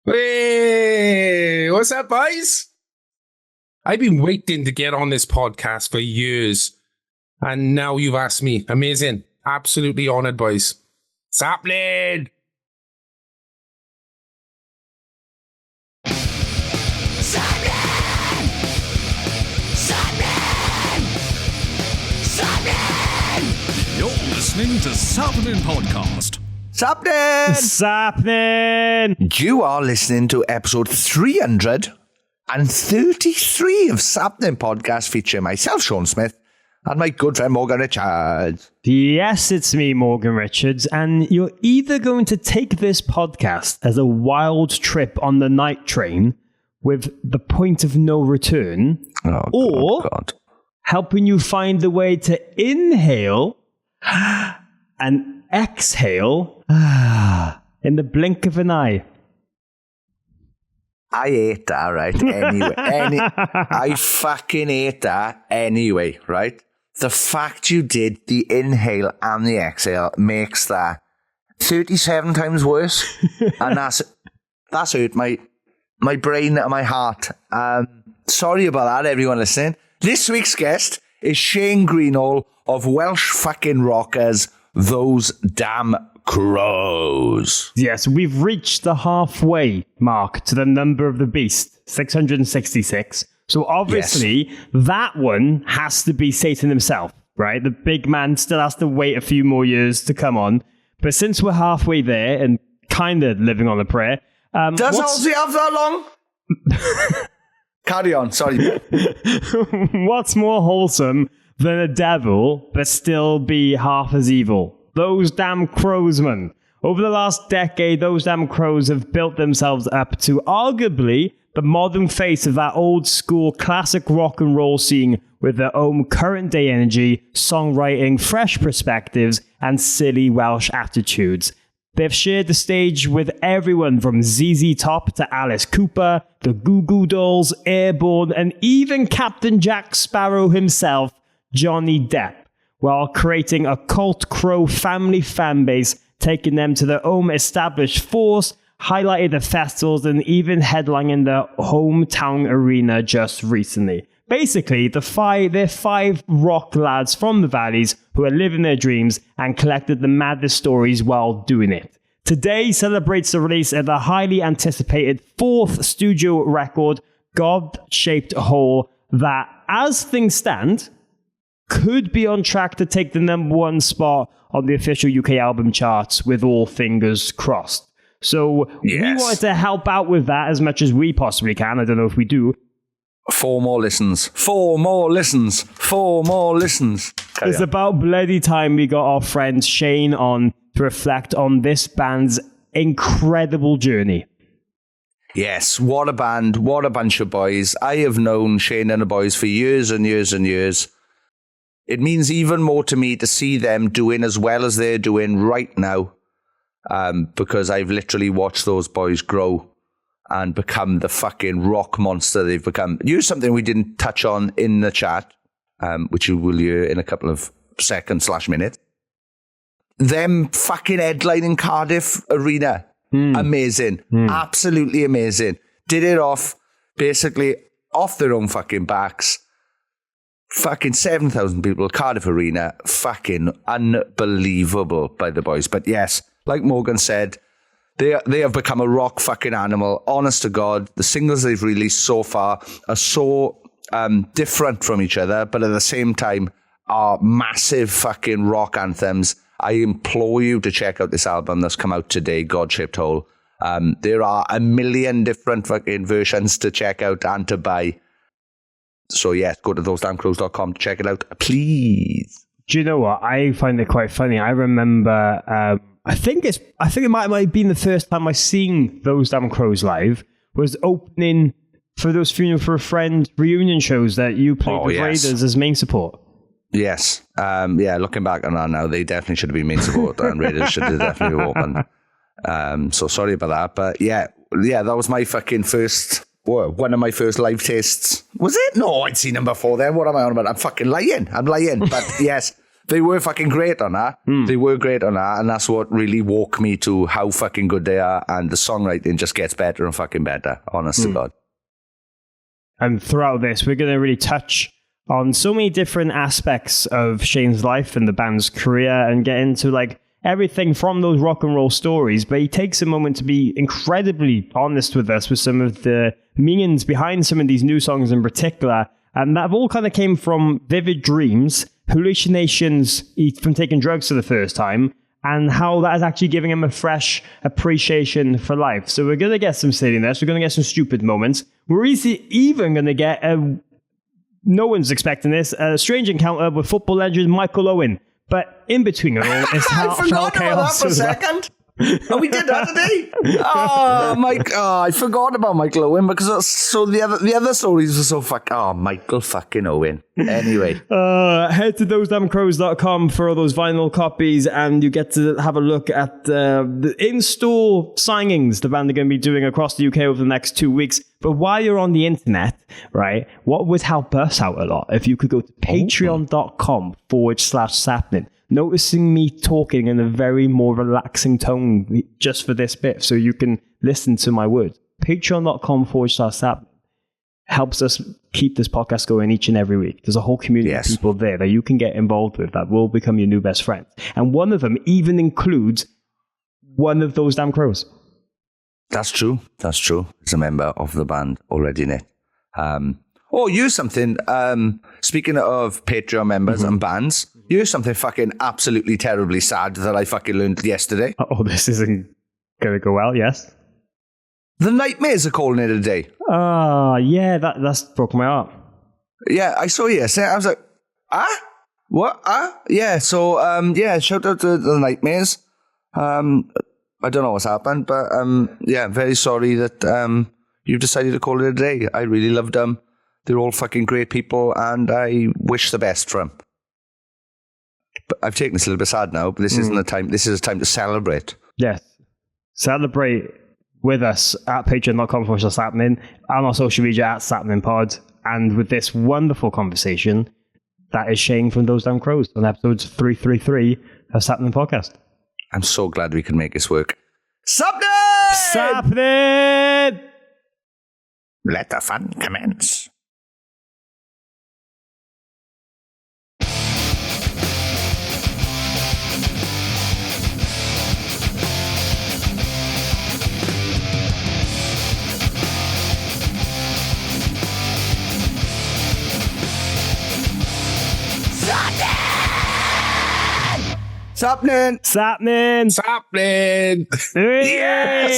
Hey, what's up, boys? I've been waiting to get on this podcast for years, and now you've asked me. Amazing. Absolutely honored, boys. Sappenin! You're listening to Sappenin Podcast. Sappenin! You are listening to episode 333 of Sappenin Podcast, featuring myself, Sean Smith, and my good friend Morgan Richards. Yes, it's me, Morgan Richards, and you're either going to take this podcast as a wild trip on the night train with the point of no return, or helping you find the way to inhale and exhale in the blink of an eye. I hate that, right? Anyway, I fucking hate that anyway, right? The fact you did the inhale and the exhale makes that 37 times worse, and that's hurt my brain and my heart. Sorry about that, everyone listening. This week's guest is Shane Greenhall of Welsh fucking rockers, Those Damn Crows. Yes, we've reached the halfway mark to the number of the beast, 666. So obviously, that one has to be Satan himself, right? The big man still has to wait a few more years to come on. But since we're halfway there and kind of living on a prayer... Does Halsey have that long? Carry on, sorry. What's more wholesome than a devil, but still be half as evil? Those damn crows, man. Over the last decade, those damn crows have built themselves up to arguably the modern face of that old school classic rock and roll scene with their own current day energy, songwriting, fresh perspectives, and silly Welsh attitudes. They've shared the stage with everyone from ZZ Top to Alice Cooper, the Goo Goo Dolls, Airborne, and even Captain Jack Sparrow himself, Johnny Depp, while creating a cult crow family fanbase, taking them to their own established force, highlighted the festivals, and even headlining their hometown arena just recently. Basically, they're five rock lads from the valleys who are living their dreams and collected the maddest stories while doing it. Today celebrates the release of the highly anticipated fourth studio record, God-Shaped Hole, that, as things stand, could be on track to take the number one spot on the official UK album charts, with all fingers crossed. So we wanted to help out with that as much as we possibly can. I don't know if we do. 4 more listens. It's about bloody time we got our friend Shane on to reflect on this band's incredible journey. Yes, what a band, what a bunch of boys. I have known Shane and the boys for years and years and years. It means even more to me to see them doing as well as they're doing right now, because I've literally watched those boys grow and become the fucking rock monster they've become. Here's something we didn't touch on in the chat, which you will hear in a couple of seconds/minutes. Them fucking headlining Cardiff Arena. Amazing. Absolutely amazing. Did it basically off their own fucking backs. Fucking 7,000 people, Cardiff Arena. Fucking unbelievable by the boys. But yes, like Morgan said, They have become a rock fucking animal. Honest to God, the singles they've released so far are so different from each other, but at the same time are massive fucking rock anthems. I implore you to check out this album that's come out today, God-Shaped Hole. There are a million different fucking versions to check out and to buy. So yeah, go to thosedamncrows.com to check it out, please. Do you know what? I find it quite funny. I remember... I think it might have been the first time I seen Those Damn Crows live, was opening for those Funeral for a Friend reunion shows that you played with Raiders as main support. Yes. Looking back on that now, they definitely should have been main support and Raiders should have definitely opened. So sorry about that. But yeah, that was my fucking one of my first live tastes. Was it? No, I'd seen them before then. What am I on about? I'm fucking lying. But yes. They were fucking great on that. They were great on that, and that's what really woke me to how fucking good they are, and the songwriting just gets better and fucking better, honest to God. And throughout this, we're going to really touch on so many different aspects of Shane's life and the band's career and get into like everything from those rock and roll stories. But he takes a moment to be incredibly honest with us with some of the meanings behind some of these new songs in particular. And that all kind of came from vivid dreams, hallucinations from taking drugs for the first time, and how that is actually giving him a fresh appreciation for life. So we're going to get some silliness. We're going to get some stupid moments. We're even going to get no one's expecting this, a strange encounter with football legend Michael Owen. But in between it all, it's I forgot about that for a second. Oh, we did that today. I forgot about Michael Owen because the other stories were so Michael fucking Owen. Anyway, head to thosedamncrows.com for all those vinyl copies, and you get to have a look at the in-store signings the band are going to be doing across the UK over the next 2 weeks. But while you're on the internet, right, what would help us out a lot if you could go to patreon.com/Sappenin. Noticing me talking in a very more relaxing tone just for this bit, so you can listen to my words. Patreon.com/Sappenin helps us keep this podcast going each and every week. There's a whole community of people there that you can get involved with that will become your new best friends. And one of them even includes one of those damn crows. That's true. He's a member of the band already, Nick. Here's something. Speaking of Patreon members and bands, here's something fucking absolutely terribly sad that I fucking learned yesterday. Oh, this isn't going to go well, yes? The Nightmares are calling it a day. Yeah, that's broke my heart. Yeah, I saw you yesterday. I was like, what? Yeah, so, shout out to the Nightmares. I don't know what's happened, but, very sorry that you've decided to call it a day. I really loved them. They're all fucking great people, and I wish the best for them. But I've taken this a little bit sad now, but this isn't the time. This is a time to celebrate. Yes. Celebrate with us at patreon.com/Sappenin, and on social media at Sappenin Pod, and with this wonderful conversation that is Shane from Those Damn Crows on episode 333 of Sappenin Podcast. I'm so glad we can make this work. Sappenin! Sappenin! Let the fun commence. Sappenin! Yes!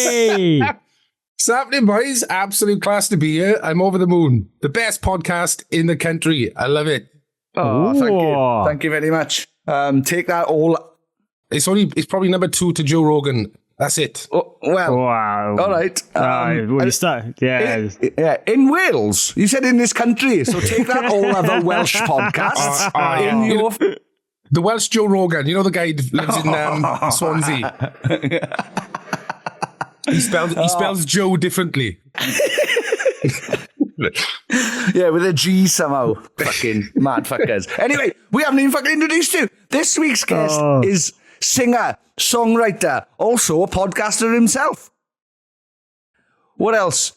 Sappenin, boys. Absolute class to be here. I'm over the moon. The best podcast in the country. I love it. Oh, thank you. Thank you very much. Take that all. It's probably number 2 to Joe Rogan. That's it. Oh, well, wow. All right. When you start, yeah. In Wales. You said in this country. So take that all other Welsh podcasts. The Welsh Joe Rogan. You know the guy who lives in Swansea. He spells Joe differently. Yeah, with a G somehow. Fucking mad fuckers. Anyway, we haven't even fucking introduced you. This week's guest is singer, songwriter, also a podcaster himself. What else?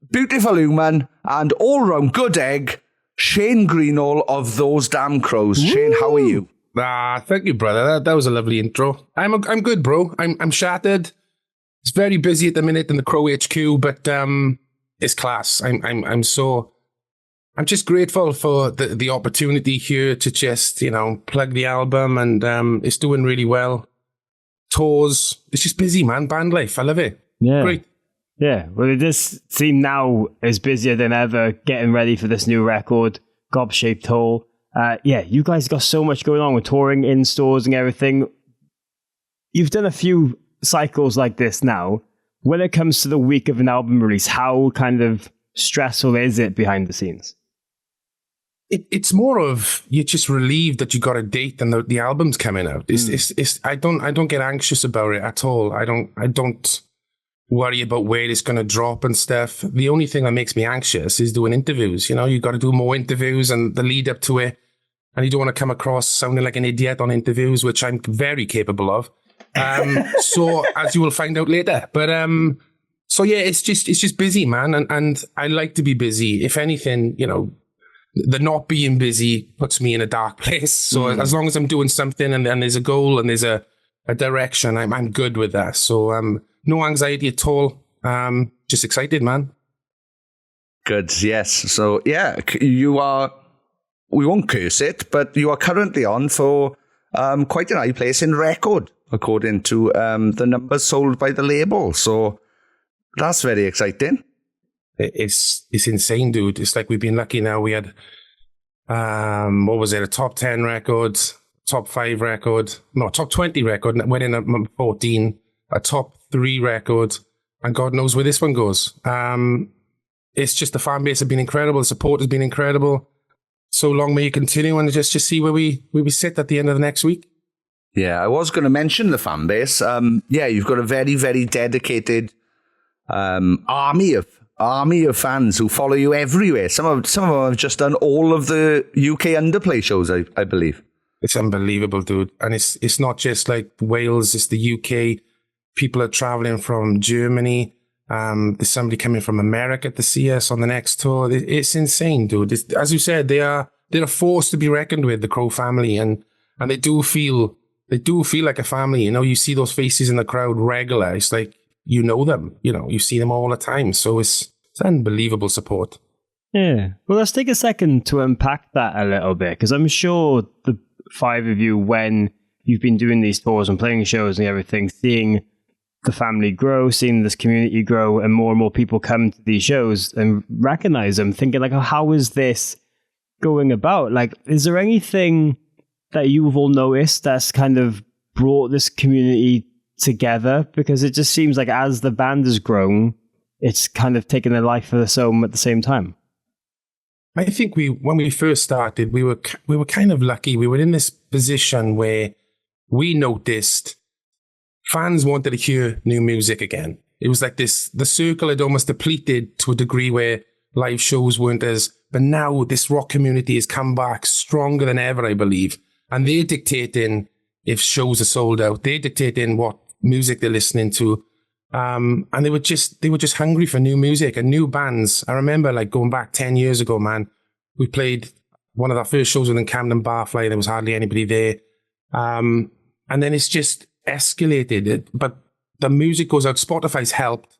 Beautiful human and all-round good egg, Shane Greenhall of Those Damn Crows. Shane, how are you? Thank you, brother. That was a lovely intro. I'm good, bro. I'm shattered. It's very busy at the minute in the Crow HQ, but it's class. I'm just grateful for the opportunity here to just, plug the album, and it's doing really well. Tours. It's just busy, man. Band life. I love it. Yeah. Great. Yeah. Well, it does seem now is busier than ever getting ready for this new record, Gob-Shaped Hole. You guys got so much going on with touring in stores and everything. You've done a few cycles like this now. When it comes to the week of an album release, how kind of stressful is it behind the scenes? It's more of you're just relieved that you got a date and the album's coming out. I don't get anxious about it at all. I don't worry about where it's going to drop and stuff. The only thing that makes me anxious is doing interviews. You got to do more interviews and the lead up to it. and you don't want to come across sounding like an idiot on interviews, which I'm very capable of. So as you will find out later, but so yeah, it's just busy, man, and I like to be busy. If anything, the not being busy puts me in a dark place. So as long as I'm doing something and there's a goal and there's a direction, I'm good with that. So no anxiety at all. Just excited, man. Good, yes. So yeah, you are. We won't curse it, but you are currently on for quite an high place in record, according to the numbers sold by the label. So that's very exciting. It's insane, dude. It's like we've been lucky now. We had, what was it, a top 10 record, top 5 record, no, top 20 record, went in at 14, a top 3 record, and God knows where this one goes. It's just the fan base has been incredible. The support has been incredible. So long may you continue, and just see where we sit at the end of the next week. Yeah, I was going to mention the fan base. Yeah, you've got a very, very dedicated army of fans who follow you everywhere. Some of them have just done all of the UK underplay shows, I believe. It's unbelievable, dude. And it's not just like Wales, it's the UK. People are traveling from Germany. There's somebody coming from America to see us on the next tour. It's insane, dude. As you said, they're a force to be reckoned with, the Crow family, and they do feel like a family. You see those faces in the crowd regular. It's like you know them. You see them all the time. So it's unbelievable support. Yeah. Well, let's take a second to unpack that a little bit, because I'm sure the 5 of you, when you've been doing these tours and playing shows and everything, seeing the family grow, seeing this community grow, and more people come to these shows and recognize them, thinking like, oh, how is this going about? Like, is there anything that you've all noticed that's kind of brought this community together? Because it just seems like as the band has grown, it's kind of taken a life of its own at the same time. I think when we first started, we were kind of lucky. We were in this position where we noticed fans wanted to hear new music again. It was like the circle had almost depleted to a degree where live shows weren't but now this rock community has come back stronger than ever, I believe. And they're dictating if shows are sold out. They're dictating what music they're listening to. And they were just hungry for new music and new bands. I remember like going back 10 years ago, man, we played one of our first shows in Camden Barfly. There was hardly anybody there. And then it's just escalated. But the music goes out. Spotify's helped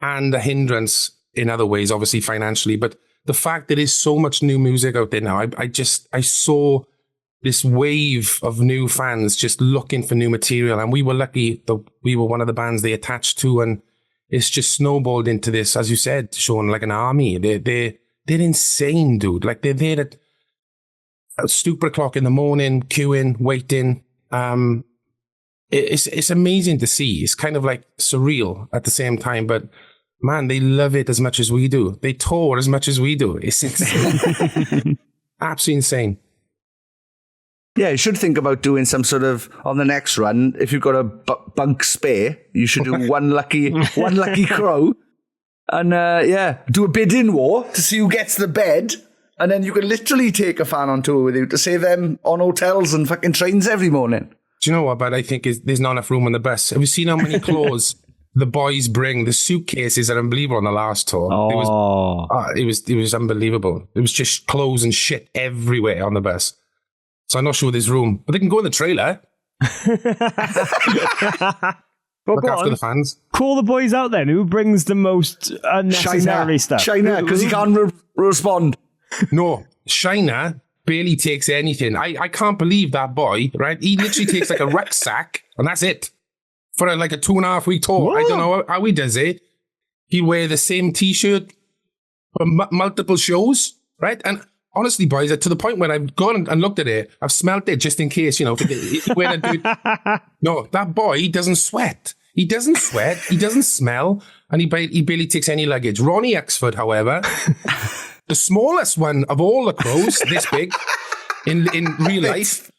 and a hindrance in other ways, obviously financially. But the fact that there's so much new music out there now, I saw this wave of new fans just looking for new material. And we were lucky that we were one of the bands they attached to. And it's just snowballed into this, as you said, Sean, like an army. They're insane, dude. Like they're there at stupid o'clock in the morning, queuing, waiting. It's amazing to see. It's kind of like surreal at the same time, but man, they love it as much as we do. They tour as much as we do. It's insane. Absolutely insane. Yeah, you should think about doing some sort of, on the next run, if you've got a bunk spare, you should do one lucky crow and do a bidding war to see who gets the bed. And then you can literally take a fan on tour with you to save them on hotels and fucking trains every morning. Do you know what, but I think there's not enough room on the bus. Have you seen how many clothes the boys bring? The suitcases are unbelievable on the last tour. It was unbelievable. It was just clothes and shit everywhere on the bus. So I'm not sure there's room. But they can go in the trailer. Look after the fans. Call the boys out then. Who brings the most unnecessary stuff? China, because he can't respond. No, China barely takes anything. I can't believe that boy, right? He literally takes like a rucksack and that's it. For like a 2.5 week tour. Whoa. I don't know how he does it. He'll wear the same t-shirt for multiple shows, right? And honestly, boys, to the point where I've gone and looked at it, I've smelt it just in case, when I do. No, that boy doesn't sweat. He doesn't sweat. He doesn't smell. And he barely takes any luggage. Ronnie Exford, however, the smallest one of all the crows, this big, in real life,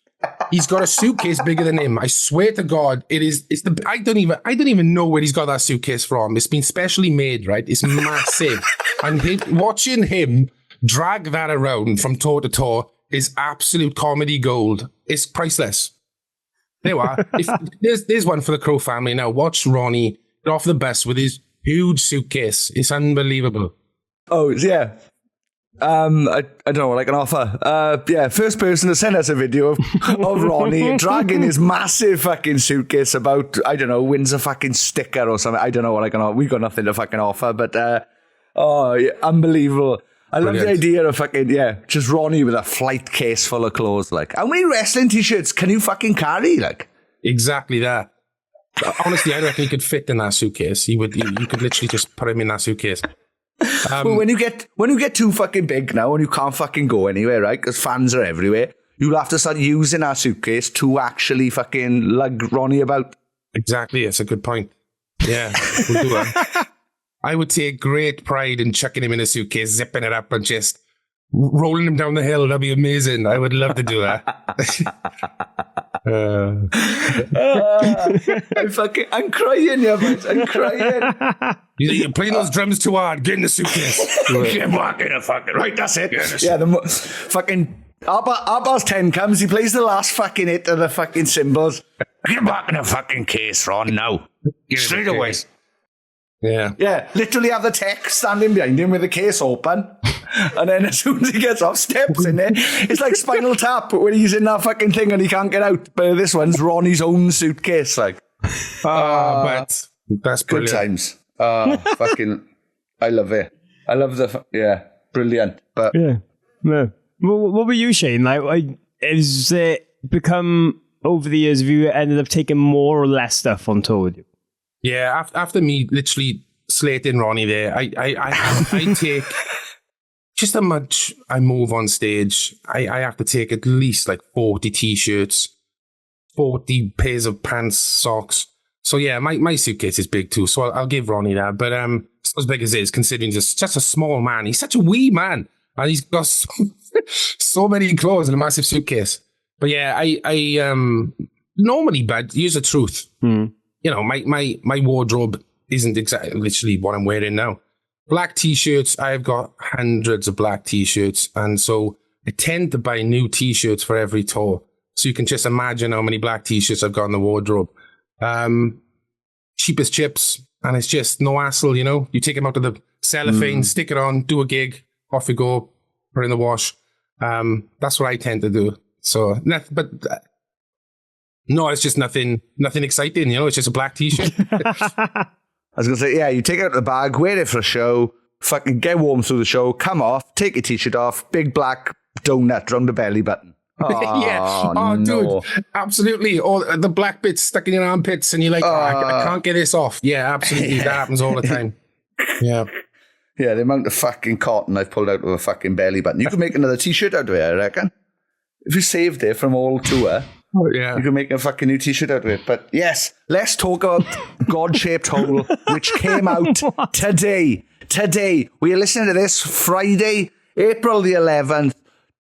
he's got a suitcase bigger than him. I swear to God, I don't even know where he's got that suitcase from. It's been specially made, right? It's massive. And watching him drag that around from tour to tour, is absolute comedy gold. It's priceless. There you are. There's one for the Crow family now. Watch Ronnie get off the bus with his huge suitcase. It's unbelievable. Oh, yeah. I don't know what I can offer. First person to send us a video of Ronnie dragging his massive fucking suitcase about, I don't know, wins a fucking sticker or something. I don't know what I can offer. We've got nothing to fucking offer, but unbelievable. I love the idea of fucking, just Ronnie with a flight case full of clothes. Like, how many wrestling t-shirts can you fucking carry? Like, exactly that. Honestly, I reckon he could fit in that suitcase. You could literally just put him in that suitcase. Well, when you get too fucking big now and you can't fucking go anywhere, right? Because fans are everywhere. You'll have to start using our suitcase to actually fucking lug Ronnie about. Exactly. It's a good point. Yeah, we'll do it. I would take great pride in chucking him in a suitcase, zipping it up and just rolling him down the hill. That'd be amazing. I would love to do that. I'm crying, yeah, mate. I'm crying. You're playing those drums too hard. Get in the suitcase. Get back in the fucking... Right, that's it. Fucking... Abba's 10 comes, he plays the last fucking hit of the fucking cymbals. Get back in the fucking case, Ron, now. Straight away. Yeah. Yeah, literally have the tech standing behind him with the case open. And then as soon as he gets off, steps in there. It's like Spinal Tap when he's in that fucking thing and he can't get out. But this one's Ronnie's own suitcase. Like, but that's brilliant. Good times. Fucking, I love it. I love brilliant. But yeah. What were you, Shane? Like, has it become over the years? Have you ended up taking more or less stuff on tour with you? Yeah, after me literally slating Ronnie there, I take just how much I move on stage. I have to take at least like 40 t-shirts, 40 pairs of pants, socks. So yeah, my suitcase is big too. So I'll give Ronnie that. But it's not as big as it is, considering just a small man. He's such a wee man, and he's got so many clothes in a massive suitcase. But yeah, I normally, but here's the truth. You know, my wardrobe isn't exactly literally what I'm wearing now. Black t-shirts, I've got hundreds of black t-shirts. And so I tend to buy new t-shirts for every tour. So you can just imagine how many black t-shirts I've got in the wardrobe. Cheap as chips. And it's just no hassle, you know. You take them out of the cellophane, stick it on, do a gig, off you go, put it in the wash. That's what I tend to do. So, no, it's just nothing exciting, you know, it's just a black t-shirt. I was going to say, yeah, you take it out of the bag, wear it for a show, fucking get warm through the show, come off, take your t-shirt off, big black donut around the belly button. Oh, yeah. Oh, no. Dude, absolutely. Or the black bits stuck in your armpits and you're like, I can't get this off. Yeah, absolutely. That happens all the time. Yeah. Yeah, the amount of fucking cotton I've pulled out of a fucking belly button. You could make another t-shirt out of it, I reckon. If you saved it from all tour... Oh, yeah. You can make a fucking new t-shirt out of it. But yes, let's talk about God-Shaped Hole, which came out today. Today. We are listening to this Friday, April the 11th,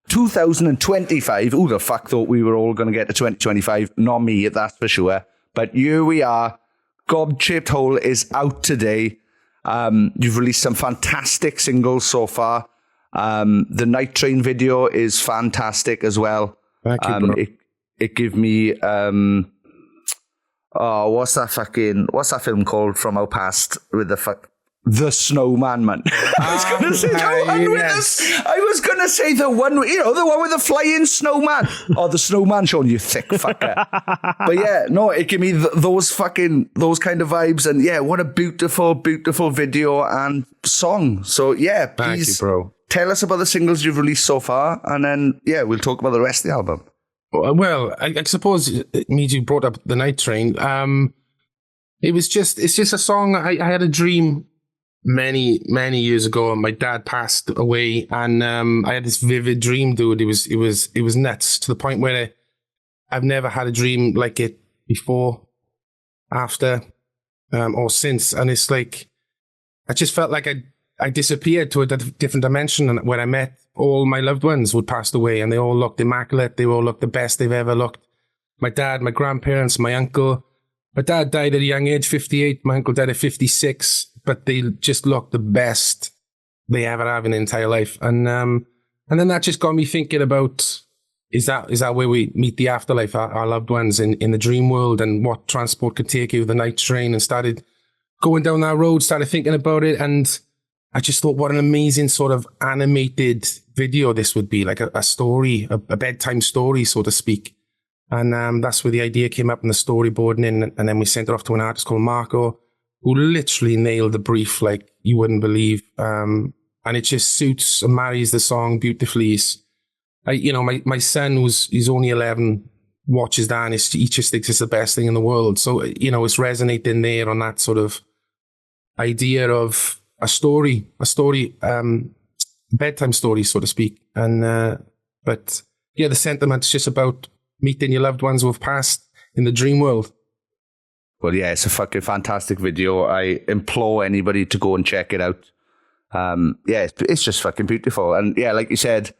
2025. Who the fuck thought we were all going to get to 2025? Not me, that's for sure. But here we are. God-Shaped Hole is out today. You've released some fantastic singles so far. The Night Train video is fantastic as well. Thank you, bro. It gave me, what's that film called from our past with The Snowman, man. I was going to say that one with us. I was going to say the one, the one with the flying snowman. Oh, the snowman, Sean, you thick fucker. But yeah, no, it gave me those kind of vibes. And yeah, what a beautiful, beautiful video and song. So yeah, please Thank you, bro. Tell us about the singles you've released so far. And then, yeah, we'll talk about the rest of the album. Well, I suppose it means you brought up The Night Train. It's just a song. I had a dream many years ago, and my dad passed away, and I had this vivid dream, dude. It was nuts, to the point where I've never had a dream like it before, after, or since. And it's like I just felt like I disappeared to a different dimension, and when I met all my loved ones who'd passed away, and they all looked immaculate. They all looked the best they've ever looked. My dad, my grandparents, my uncle. My dad died at a young age, 58. My uncle died at 56. But they just looked the best they ever have in their entire life. And And then that just got me thinking about, is that where we meet the afterlife, our loved ones in the dream world, and what transport could take you, the night train, and started going down that road, started thinking about it. And I just thought, what an amazing sort of animated video this would be, like a story, a bedtime story, so to speak. And that's where the idea came up in the storyboarding, and then we sent it off to an artist called Marco, who literally nailed the brief like you wouldn't believe. And it just suits and marries the song beautifully. My son, he's only 11, watches that, and he just thinks it's the best thing in the world. So, it's resonating there on that sort of idea of a story, bedtime story, so to speak. And, but yeah, the sentiment's just about meeting your loved ones who have passed in the dream world. Well, yeah, it's a fucking fantastic video. I implore anybody to go and check it out. Yeah, it's just fucking beautiful. And yeah, like you said,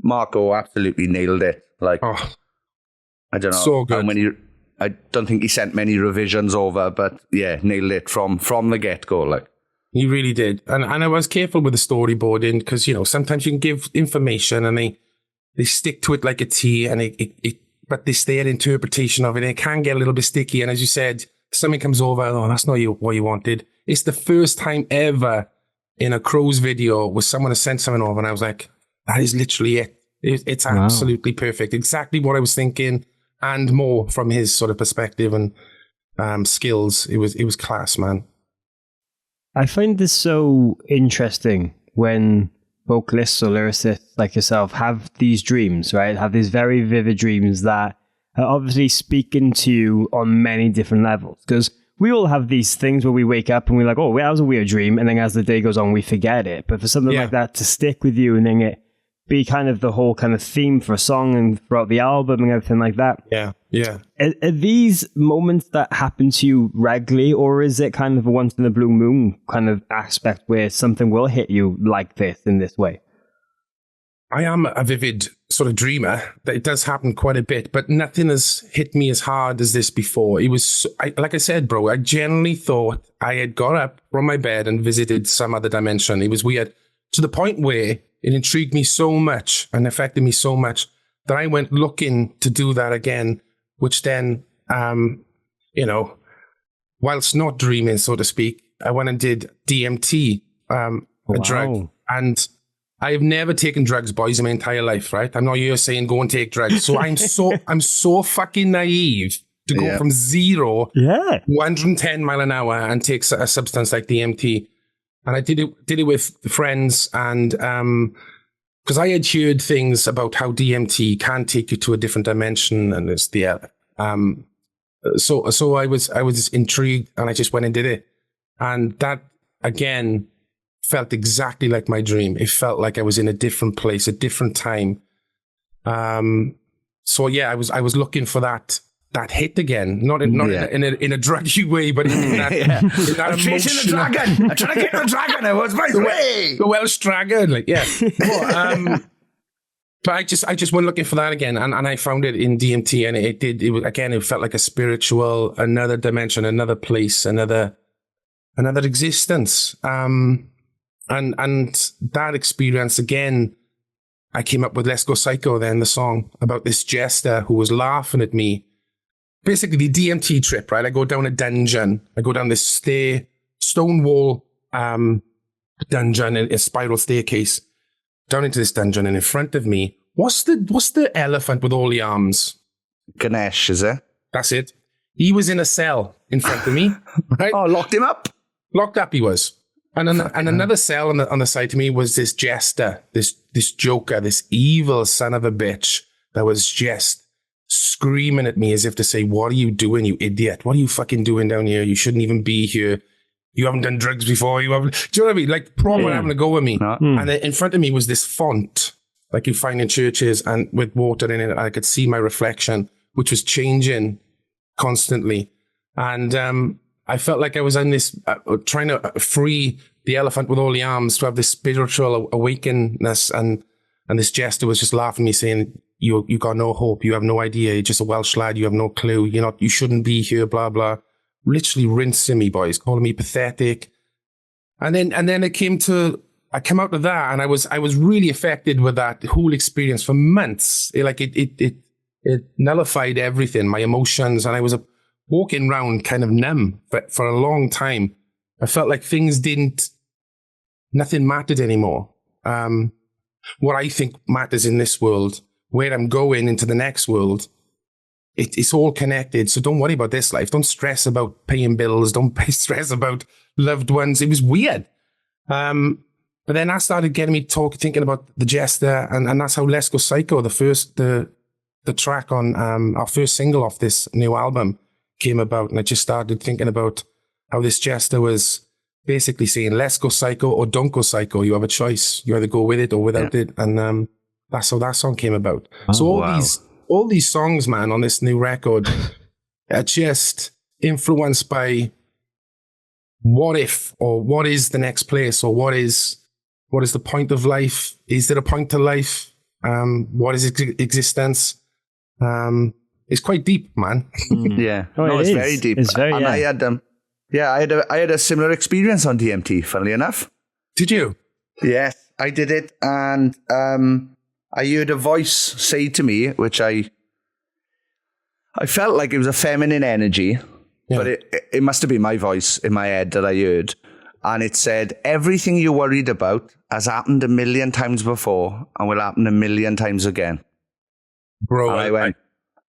Marco absolutely nailed it. Like, I don't know so good. how many. I don't think he sent many revisions over, but yeah, nailed it from the get go. Like, he really did. And I was careful with the storyboarding because sometimes you can give information and they stick to it like a T, and but this their interpretation of it, and it can get a little bit sticky. And as you said, something comes over, that's not what you wanted. It's the first time ever in a Crows video where someone has sent something over, and I was like, that is literally it. It's absolutely perfect. Exactly what I was thinking, and more from his sort of perspective and skills. It was class, man. I find this so interesting when vocalists or lyricists like yourself have these dreams, right? Have these very vivid dreams that are obviously speaking to you on many different levels. Because we all have these things where we wake up and we're like, oh, that was a weird dream. And then as the day goes on, we forget it. But for something like that to stick with you and then it be kind of the whole kind of theme for a song and throughout the album and everything like that. Yeah. Are these moments that happen to you regularly, or is it kind of a once in a blue moon kind of aspect where something will hit you like this in this way? I am a vivid sort of dreamer. It does happen quite a bit, but nothing has hit me as hard as this before. It was, like I said, bro, I genuinely thought I had got up from my bed and visited some other dimension. It was weird, to the point where it intrigued me so much and affected me so much that I went looking to do that again, which then, whilst not dreaming, so to speak, I went and did DMT, a drug. And I have never taken drugs, boys, in my entire life, right? I'm not here saying go and take drugs. So I'm so fucking naive to go from 0 to 110 mile an hour and take a substance like DMT. And I did it with friends, and because I had heard things about how DMT can take you to a different dimension, and it's so I was intrigued, and I just went and did it, and that again felt exactly like my dream. It felt like I was in a different place, a different time. So yeah, I was looking for that hit again, not in a druggy way, but in that, in that I'm chasing the dragon. I'm trying to get the dragon. I was my way. The Welsh dragon, like but I just went looking for that again, and I found it in DMT, and it felt like a spiritual, another dimension, another place, another existence. And that experience again, I came up with "Let's Go Psycho," then the song about this jester who was laughing at me. Basically, the DMT trip, right? I go down a dungeon. I go down this stone wall dungeon, a spiral staircase, down into this dungeon. And in front of me, what's the elephant with all the arms? Ganesh, is it? That's it. He was in a cell in front of me, right? Oh, locked him up? Locked up he was. And another cell on the side to me was this jester, this joker, this evil son of a bitch that was just screaming at me as if to say, what are you doing, you idiot? What are you fucking doing down here? You shouldn't even be here. You haven't done drugs before. Do you know what I mean? Like, proper having a go with me. And then in front of me was this font, like you find in churches, and with water in it. I could see my reflection, which was changing constantly. And I felt like I was in this, trying to free the elephant with all the arms, to have this spiritual awakeness. And this jester was just laughing at me, saying, you got no hope. You have no idea. You're just a Welsh lad. You have no clue. You shouldn't be here, blah, blah. Literally rinsing me, boys, calling me pathetic. And then it came to I came out of that and I was really affected with that whole experience for months. It nullified everything, my emotions, and I was walking around kind of numb for a long time. I felt like nothing mattered anymore. What I think matters in this world, where I'm going into the next world, it's all connected. So don't worry about this life. Don't stress about paying bills. Don't stress about loved ones. It was weird. But then that started getting me thinking about the Jester, and that's how Let's Go Psycho, the track on our first single off this new album, came about. And I just started thinking about how this Jester was basically saying, let's go psycho or don't go psycho. You have a choice. You either go with it or without it. And that's how that song came about. So all these songs, man, on this new record are just influenced by what if, or what is the next place, or what is the point of life? Is there a point to life? What is existence? It's quite deep, man. Yeah. It's very deep. It's very, I had a similar experience on DMT, funnily enough. Did you? Yes, I did it. And I heard a voice say to me, which I felt like it was a feminine energy, but it must have been my voice in my head that I heard. And it said, everything you worried about has happened 1,000,000 times before and will happen 1,000,000 times again. Bro, and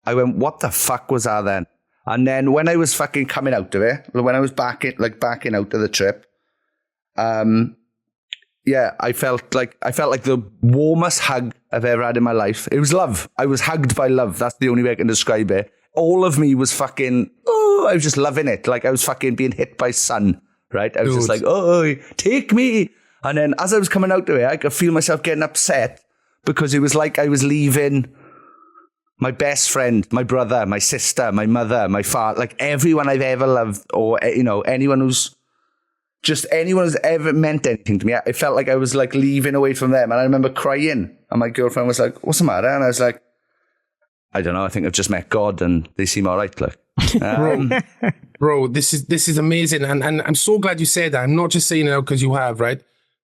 I went, what the fuck was that then? And then when I was fucking coming out of it, when I was backing out of the trip, I felt like the warmest hug I've ever had in my life. It was love. I was hugged by love. That's the only way I can describe it. All of me was fucking, I was just loving it. Like I was fucking being hit by sun, right? I was just like, oh, take me. And then as I was coming out of it, I could feel myself getting upset because it was like I was leaving my best friend, my brother, my sister, my mother, my father, like everyone I've ever loved, or, anyone who's ever meant anything to me. I felt like I was like leaving away from them. And I remember crying, and my girlfriend was like, what's the matter? And I was like, I don't know. I think I've just met God and they seem all right. Like, bro, this is amazing. And I'm so glad you said that. I'm not just saying it out because you have, right?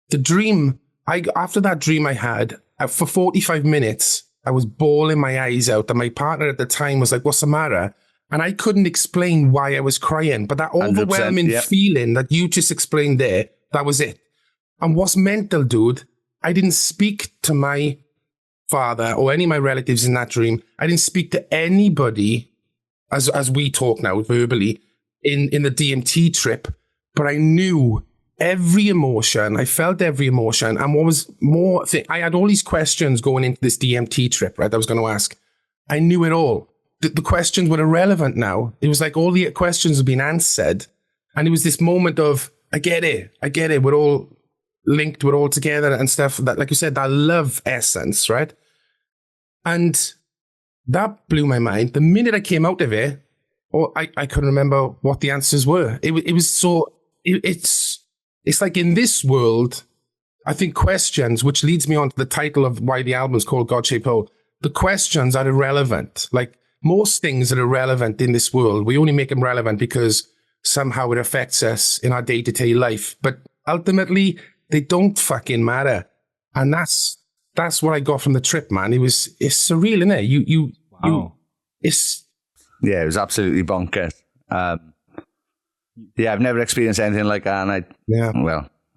The dream, after that dream I had, for 45 minutes, I was bawling my eyes out. And my partner at the time was like, what's the matter? And I couldn't explain why I was crying. But that overwhelming feeling that you just explained there, that was it. And what's mental, dude, I didn't speak to my father or any of my relatives in that dream. I didn't speak to anybody as we talk now verbally in the DMT trip, but I knew every emotion. I felt every emotion. And what was more, I had all these questions going into this DMT trip, right? I was going to ask. I knew it all. The questions were irrelevant now. It was like all the questions have been answered. And it was this moment of, I get it. We're all linked, we're all together and stuff. That, like you said, that love essence, right? And that blew my mind. The minute I came out of it, I couldn't remember what the answers were. It was so, it's like in this world, I think questions, which leads me on to the title of why the album is called God-Shaped Hole. The questions are irrelevant. Like most things that are relevant in this world, we only make them relevant because somehow it affects us in our day-to-day life. But ultimately, they don't fucking matter. And that's what I got from the trip, man. It's surreal, isn't it? Wow. It was absolutely bonkers. I've never experienced anything like that. And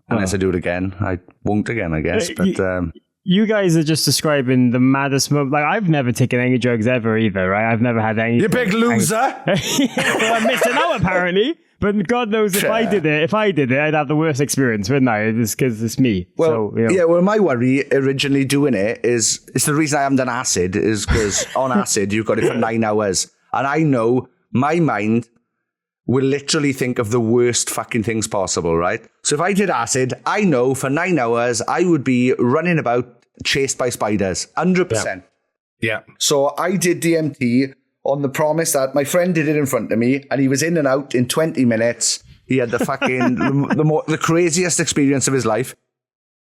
unless I do it again, I won't again, I guess. But you guys are just describing the maddest moment. Like, I've never taken any drugs ever either, right? I've never had any. You big loser. Well, I'm missing out apparently. But God knows if I did it, I'd have the worst experience, wouldn't I? It's because it's me. Well, well, my worry originally doing it is, it's the reason I haven't done acid is because on acid, you've got it for 9 hours. And I know my mind will literally think of the worst fucking things possible, right? So if I did acid, I know for 9 hours, I would be running about chased by spiders, 100%. Yeah. So I did DMT on the promise that my friend did it in front of me and he was in and out in 20 minutes. He had the fucking, the craziest experience of his life.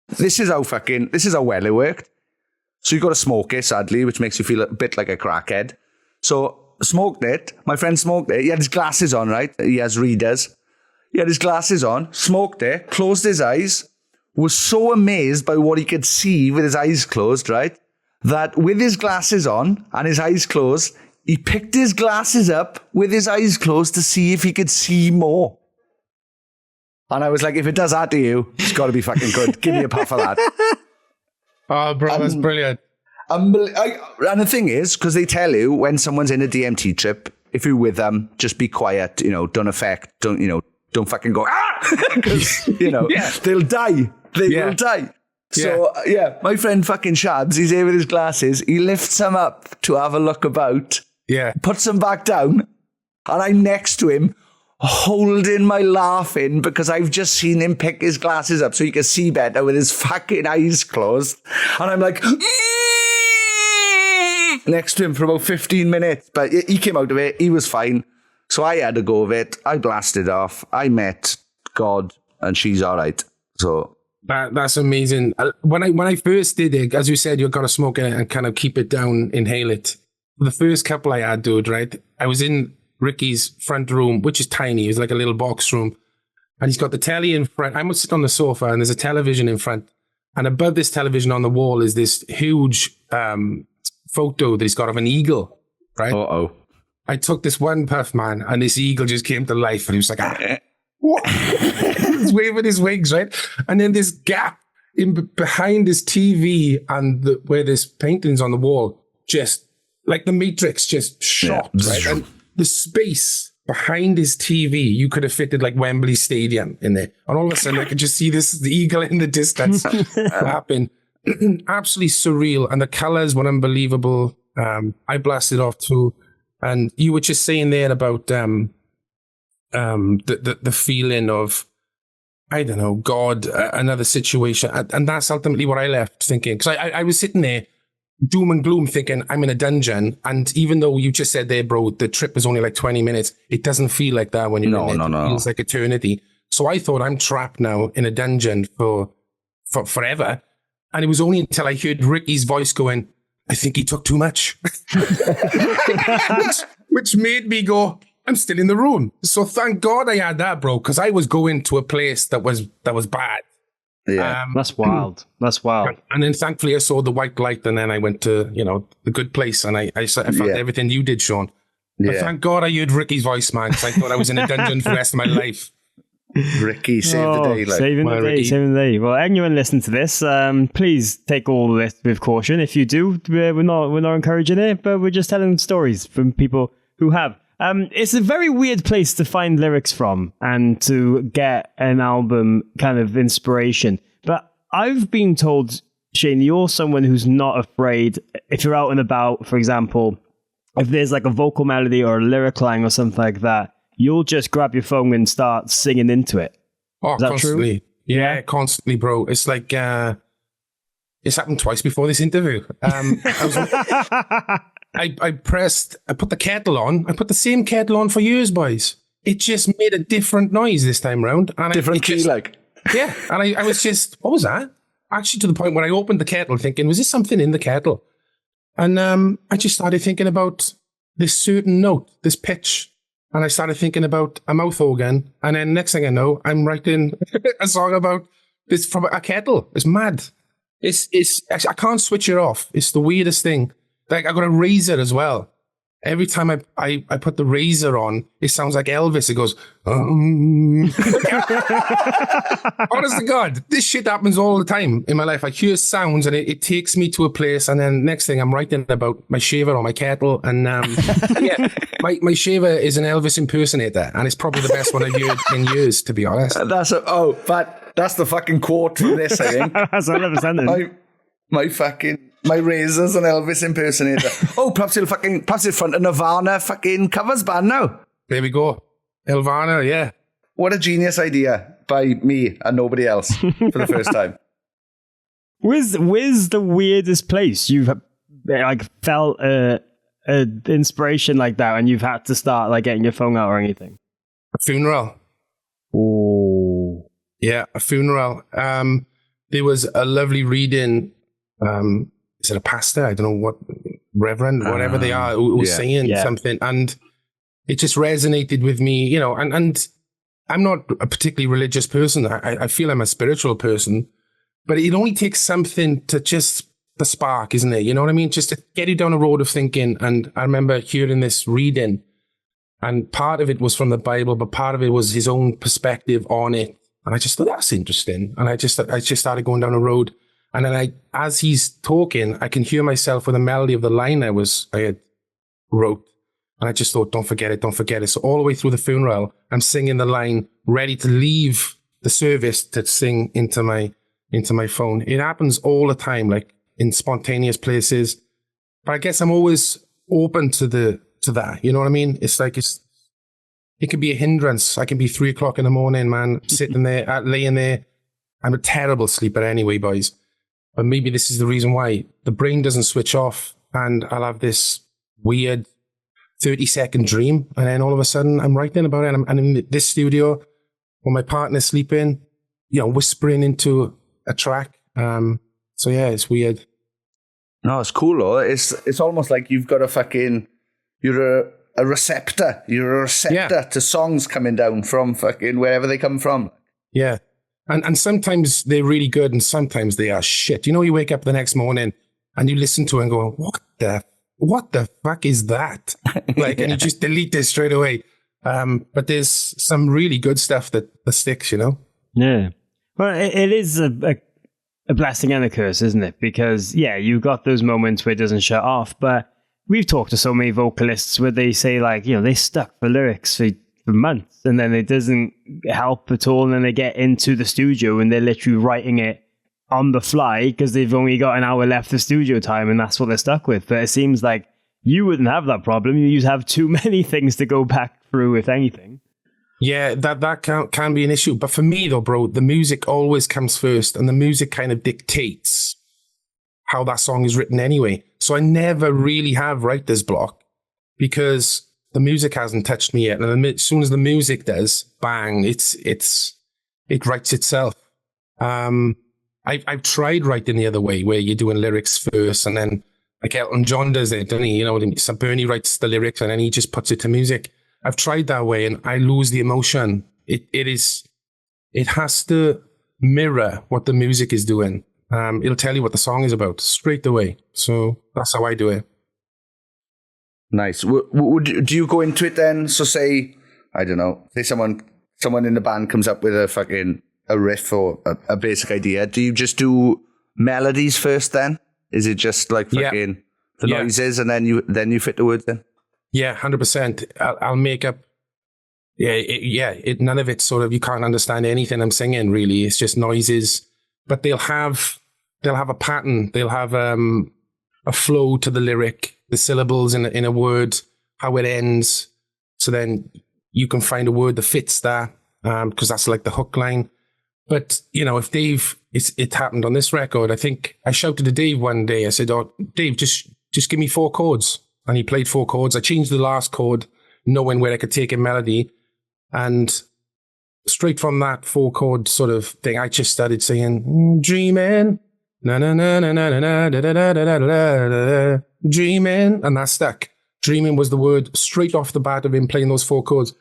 This is how well it worked. So you got to smoke it, sadly, which makes you feel a bit like a crackhead. So smoked it. My friend smoked it. He had his glasses on, right? He has readers. He had his glasses on, smoked it, closed his eyes, was so amazed by what he could see with his eyes closed, right? That with his glasses on and his eyes closed, he picked his glasses up with his eyes closed to see if he could see more. And I was like, if it does that to you, it's got to be fucking good. Give me a puff of that. Oh, bro, that's brilliant. And the thing is, because they tell you when someone's in a DMT trip, if you're with them, just be quiet, don't fucking go, because, they'll die. They will die. So, my friend fucking Shabs, he's here with his glasses. He lifts them up to have a look about. Yeah. Puts them back down. And I'm next to him, holding my laughing because I've just seen him pick his glasses up so he can see better with his fucking eyes closed. And I'm like, next to him for about 15 minutes. But he came out of it. He was fine. So I had a go of it. I blasted off. I met God and she's all right. So... That's amazing. When I first did it, as you said, you've got to smoke it and kind of keep it down, inhale it. The first couple I had, dude, right? I was in Ricky's front room, which is tiny. It's like a little box room. And he's got the telly in front. I must sit on the sofa and there's a television in front. And above this television on the wall is this huge photo that he's got of an eagle, right? Uh-oh. I took this one puff, man, and this eagle just came to life. And he was like, what? He's waving his wings, right? And then this gap behind his TV and where this painting's on the wall, just like the Matrix, just shot, right? And the space behind his TV, you could have fitted like Wembley Stadium in there. And all of a sudden, I could just see the eagle in the distance happen. Absolutely surreal. And the colors were unbelievable. I blasted off too. And you were just saying there about the feeling of, I don't know, God, another situation. And that's ultimately what I left thinking. Because I was sitting there, doom and gloom, thinking I'm in a dungeon. And even though you just said there, bro, the trip was only like 20 minutes, it doesn't feel like that when you're in it. It feels like eternity. So I thought I'm trapped now in a dungeon for forever. And it was only until I heard Ricky's voice going, I think he took too much. which made me go, I'm still in the room. So thank God I had that, bro, because I was going to a place that was bad. Yeah, that's wild. That's wild. And then thankfully I saw the white light, and then I went to, the good place, and I found everything you did, Sean. But thank God I heard Ricky's voice, man, because I thought I was in a dungeon for the rest of my life. Ricky saved the day. Saving the day. Well, anyone listening to this, please take all of this with caution. If you do, we're not encouraging it, but we're just telling stories from people who have. It's a very weird place to find lyrics from and to get an album kind of inspiration. But I've been told, Shane, you're someone who's not afraid. If you're out and about, for example, if there's like a vocal melody or a lyric line or something like that, you'll just grab your phone and start singing into it. Oh, Is that constantly. True? Yeah, constantly, bro. It's like, it's happened twice before this interview. I put the kettle on. I put the same kettle on for years, boys. It just made a different noise this time round. And different key, like. Yeah. And I was just, what was that? Actually, to the point where I opened the kettle thinking, was this something in the kettle? And I just started thinking about this certain note, this pitch. And I started thinking about a mouth organ. And then next thing I know, I'm writing a song about this from a kettle. It's mad. I can't switch it off. It's the weirdest thing. Like, I got a razor as well. Every time I put the razor on, it sounds like Elvis. It goes, honest to God, this shit happens all the time in my life. I hear sounds and it takes me to a place, and then next thing I'm writing about my shaver or my kettle. And my shaver is an Elvis impersonator, and it's probably the best one I've heard in years, to be honest. But that's the fucking quote from this, I think. That's 100%. My razor's an Elvis impersonator. Perhaps in front of Nirvana fucking covers band now. There we go. Elvana, yeah. What a genius idea by me and nobody else for the first time. Where's the weirdest place you've felt an inspiration like that and you've had to start like getting your phone out or anything? A funeral. Oh. Yeah, a funeral. There was a lovely reading. Is it a pastor? I don't know what, reverend, whatever they are, who was saying something. And it just resonated with me, and I'm not a particularly religious person. I feel I'm a spiritual person, But it only takes something to just the spark, isn't it? You know what I mean? Just to get you down a road of thinking. And I remember hearing this reading, and part of it was from the Bible, but part of it was his own perspective on it. And I just thought, that's interesting. And I just started going down a road. And then as he's talking, I can hear myself with the melody of the line I had wrote. And I just thought, don't forget it, don't forget it. So all the way through the funeral, I'm singing the line, ready to leave the service to sing into my phone. It happens all the time, like in spontaneous places. But I guess I'm always open to that. You know what I mean? It's like, it could be a hindrance. I can be 3 o'clock in the morning, man, sitting there, laying there. I'm a terrible sleeper anyway, boys. But maybe this is the reason why the brain doesn't switch off, and I'll have this weird 30-second dream. And then all of a sudden I'm writing about it. And I'm in this studio when my partner's sleeping, whispering into a track. So yeah, it's weird. No, it's cool though. It's almost like you've got you're a receptor. You're a receptor to songs coming down from fucking wherever they come from. Yeah. And sometimes they're really good and sometimes they are shit. You wake up the next morning and you listen to it and go, what the fuck is that? And you just delete it straight away. But there's some really good stuff that sticks, Yeah. Well, it is a blessing and a curse, isn't it? Because, you've got those moments where it doesn't shut off, but we've talked to so many vocalists where they say, they stuck for lyrics for months and then it doesn't help at all. And then they get into the studio and they're literally writing it on the fly because they've only got an hour left of studio time and that's what they're stuck with. But it seems like you wouldn't have that problem. You have too many things to go back through, if anything. Yeah, that can be an issue. But for me though, bro, the music always comes first and the music kind of dictates how that song is written anyway. So I never really have writer's block because the music hasn't touched me yet. And as soon as the music does, bang, it writes itself. I've tried writing the other way where you're doing lyrics first and then like Elton John does it, doesn't he? So Bernie writes the lyrics and then he just puts it to music. I've tried that way and I lose the emotion. It has to mirror what the music is doing. It'll tell you what the song is about straight away. So that's how I do it. Nice. Do you go into it then? So say, I don't know, say someone in the band comes up with a riff or a basic idea. Do you just do melodies first then? Is it just like the noises and then you fit the words in? Yeah, 100%. I'll make up. None of it sort of, you can't understand anything I'm singing really. It's just noises, but they'll have a pattern. They'll have a flow to the lyric, the syllables in a word, how it ends. So then you can find a word that fits that because that's like the hook line. But, if Dave, it happened on this record. I think I shouted to Dave one day. I said, "Oh, Dave, just give me 4 chords." And he played 4 chords. I changed the last chord, knowing where I could take a melody. And straight from that 4 chord sort of thing, I just started singing, dreaming, na na na na na na da da da da da da, dreaming, and that stuck. Dreaming was the word straight off the bat of him playing those 4 chords.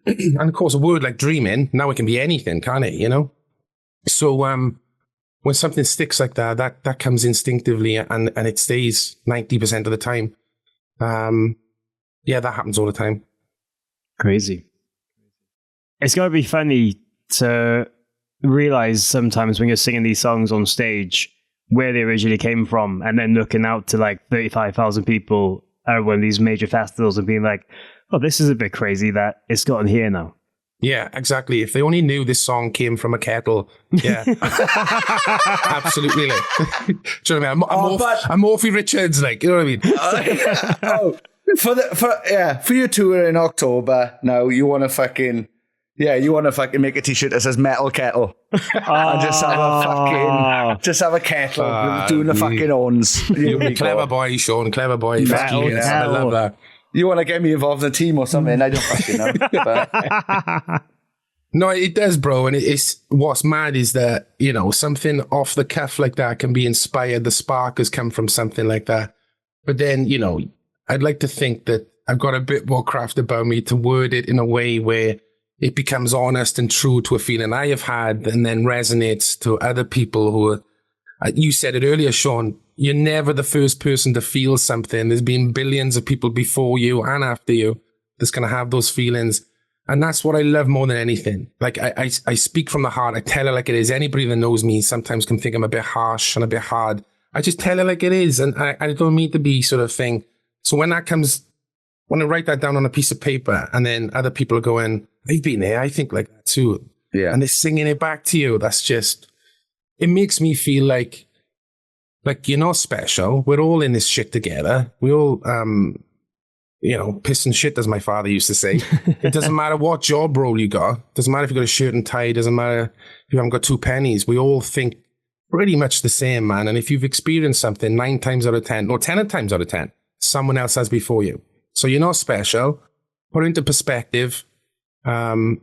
And of course, a word like dreaming, now it can be anything, can't it? So when something sticks like that comes instinctively and it stays 90% of the time. That happens all the time. Crazy. It's got to be funny to realize sometimes when you're singing these songs on stage where they originally came from and then looking out to like 35,000 people at one of these major festivals and being like, oh, this is a bit crazy that it's gotten here now. Yeah, exactly. If they only knew this song came from a kettle. Yeah. Absolutely. Do you know what I mean? I'm Morphy Richards, like, you know what I mean? For your tour in October, now you want to fucking make a t-shirt that says Metal Kettle. And just have a kettle doing the fucking horns. Clever boy, Sean, clever boy. I love that. You want to get me involved in a team or something? I don't fucking know. But. No, it does, bro. And it's what's mad is that, something off the cuff like that can be inspired. The spark has come from something like that. But then, I'd like to think that I've got a bit more craft about me to word it in a way where it becomes honest and true to a feeling I have had, and then resonates to other people who are, you said it earlier, Sean, you're never the first person to feel something. There's been billions of people before you and after you that's going to have those feelings. And that's what I love more than anything. Like, I speak from the heart. I tell it like it is. Anybody that knows me sometimes can think I'm a bit harsh and a bit hard. I just tell it like it is. And I don't mean to be sort of thing. So when that comes, when I write that down on a piece of paper and then other people are going, I've been there, I think like that too. Yeah. And they're singing it back to you. That's just, it makes me feel like you're not special. We're all in this shit together. We all, piss and shit, as my father used to say. It doesn't matter what job role you got. Doesn't matter if you got a shirt and tie. Doesn't matter if you haven't got 2 pennies. We all think pretty much the same, man. And if you've experienced something 9 times out of 10, or 10 times out of 10, someone else has before you. So you're not special. Put it into perspective. And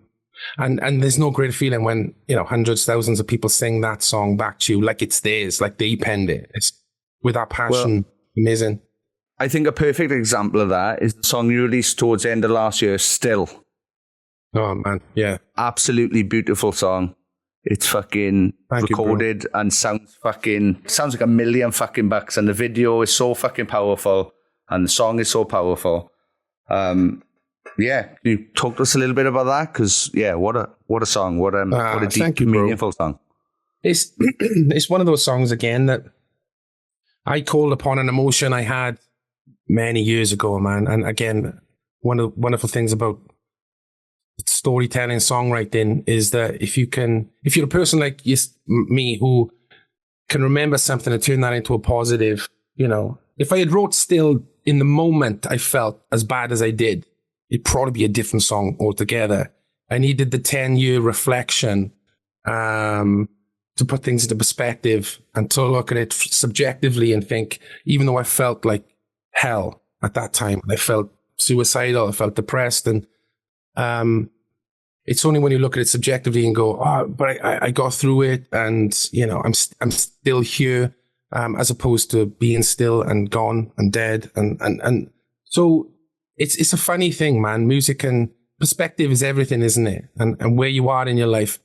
there's no greater feeling when, hundreds, thousands of people sing that song back to you like it's theirs, like they penned it. It's with that passion. Amazing. I think a perfect example of that is the song you released towards the end of last year, Still. Oh, man. Yeah. Absolutely beautiful song. It's fucking recorded and sounds like $1 million fucking bucks. And the video is so fucking powerful. And the song is so powerful. Can you talk to us a little bit about that? Because, what a song. What a deep, meaningful song. It's one of those songs, again, that I called upon an emotion I had many years ago, man. And again, one of the wonderful things about storytelling, songwriting is that if you're a person like me who can remember something and turn that into a positive, if I had wrote Still in the moment I felt as bad as I did, it'd probably be a different song altogether. I needed the 10-year reflection to put things into perspective and to look at it subjectively and think, even though I felt like hell at that time, I felt suicidal, I felt depressed, and it's only when you look at it subjectively and go, but I got through it, and I'm still here, as opposed to being still and gone and dead, and so it's a funny thing, man. Music and perspective is everything, isn't it? And where you are in your life.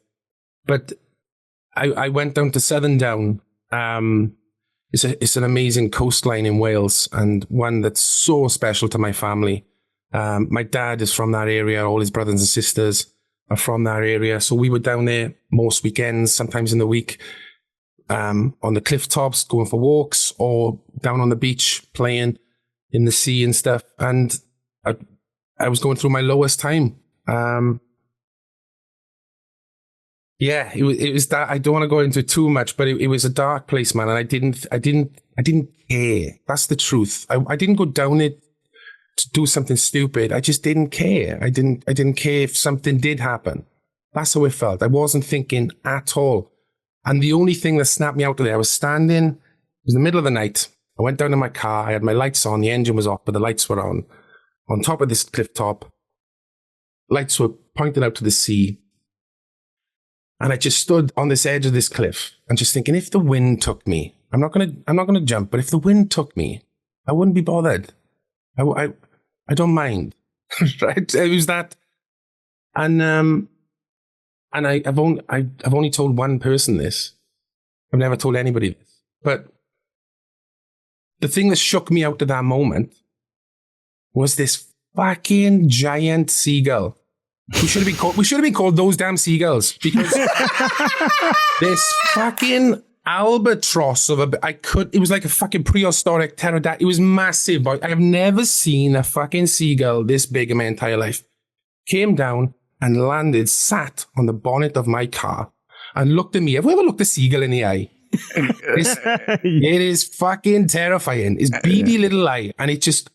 But I went down to Southern Down. It's an amazing coastline in Wales, and one that's so special to my family. My dad is from that area. All his brothers and sisters are from that area. So we were down there most weekends, sometimes in the week, on the cliff tops, going for walks, or down on the beach, playing in the sea and stuff. And I was going through my lowest time. It was that. I don't want to go into too much, but it was a dark place, man. And I didn't care. That's the truth. I didn't go down it to do something stupid. I just didn't care. I didn't care if something did happen. That's how it felt. I wasn't thinking at all. And the only thing that snapped me out of there, I was standing, it was in the middle of the night. I went down to my car. I had my lights on. The engine was off, but the lights were on top of this cliff top. Lights were pointed out to the sea. And I just stood on this edge of this cliff and just thinking, if the wind took me, I'm not gonna jump, but if the wind took me, I wouldn't be bothered. I don't mind. Right? It was that. And I've only told one person this. I've never told anybody this. But the thing that shook me out of that moment was this fucking giant seagull. We should have been called those damn seagulls, because this fucking albatross it was like a fucking prehistoric pterodactyl. It was massive. I have never seen a fucking seagull this big in my entire life. Came down and landed, sat on the bonnet of my car and looked at me. Have you ever looked a seagull in the eye? It is fucking terrifying. His beady little eye, and it just,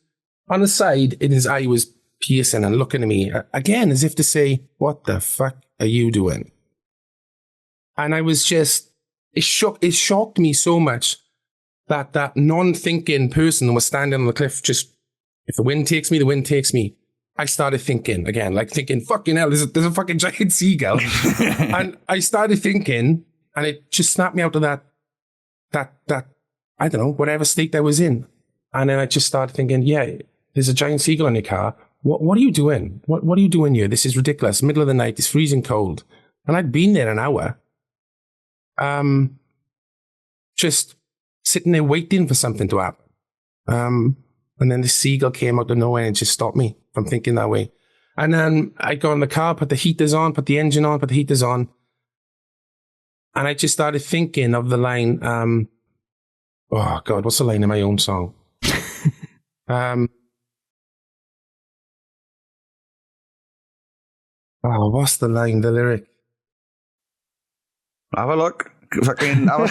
on the side, in his eye was piercing and looking at me again as if to say, what the fuck are you doing? And I was just, it shocked me so much that non-thinking person was standing on the cliff, just, if the wind takes me, the wind takes me. I started thinking again, fucking hell, there's a fucking giant seagull. And I started thinking, and it just snapped me out of that, I don't know, whatever state I was in. And then I just started thinking, yeah, there's a giant seagull in your car. what are you doing? What are you doing here? This is ridiculous. Middle of the night, it's freezing cold. And I'd been there an hour. Just sitting there waiting for something to happen. And then the seagull came out of nowhere and just stopped me from thinking that way. And then I got in the car, put the heaters on, put the engine on, put the heaters on. And I just started thinking of the line, oh God, what's the line in my own song? What's the line, the lyric? Have a look. Fucking, go on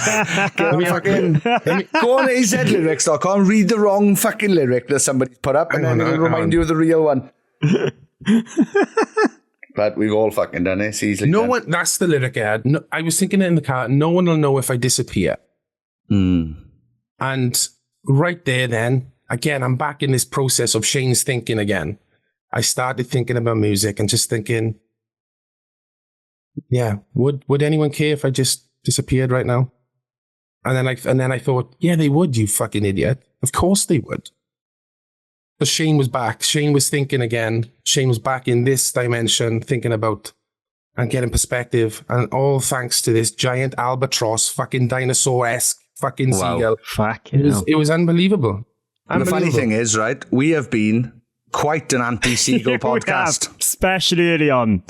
AZLyrics. I can't read the wrong fucking lyric that somebody's put up, and then it'll remind you of the real one. But we've all fucking done it. It's easily no done. one. That's the lyric I had. No, I was thinking it in the car. No one will know if I disappear. And right there, then again, I'm back in this process of Shane's thinking again. I started thinking about music and just thinking, yeah, would anyone care if I just disappeared right now? And then I thought, yeah, they would, you fucking idiot. Of course they would. But Shane was back. Shane was thinking again. Shane was back in this dimension, thinking about and getting perspective. And all thanks to this giant albatross, fucking dinosaur-esque fucking seagull. It was unbelievable. And the funny thing is, right, we have been quite an anti-seagull podcast. Especially early on.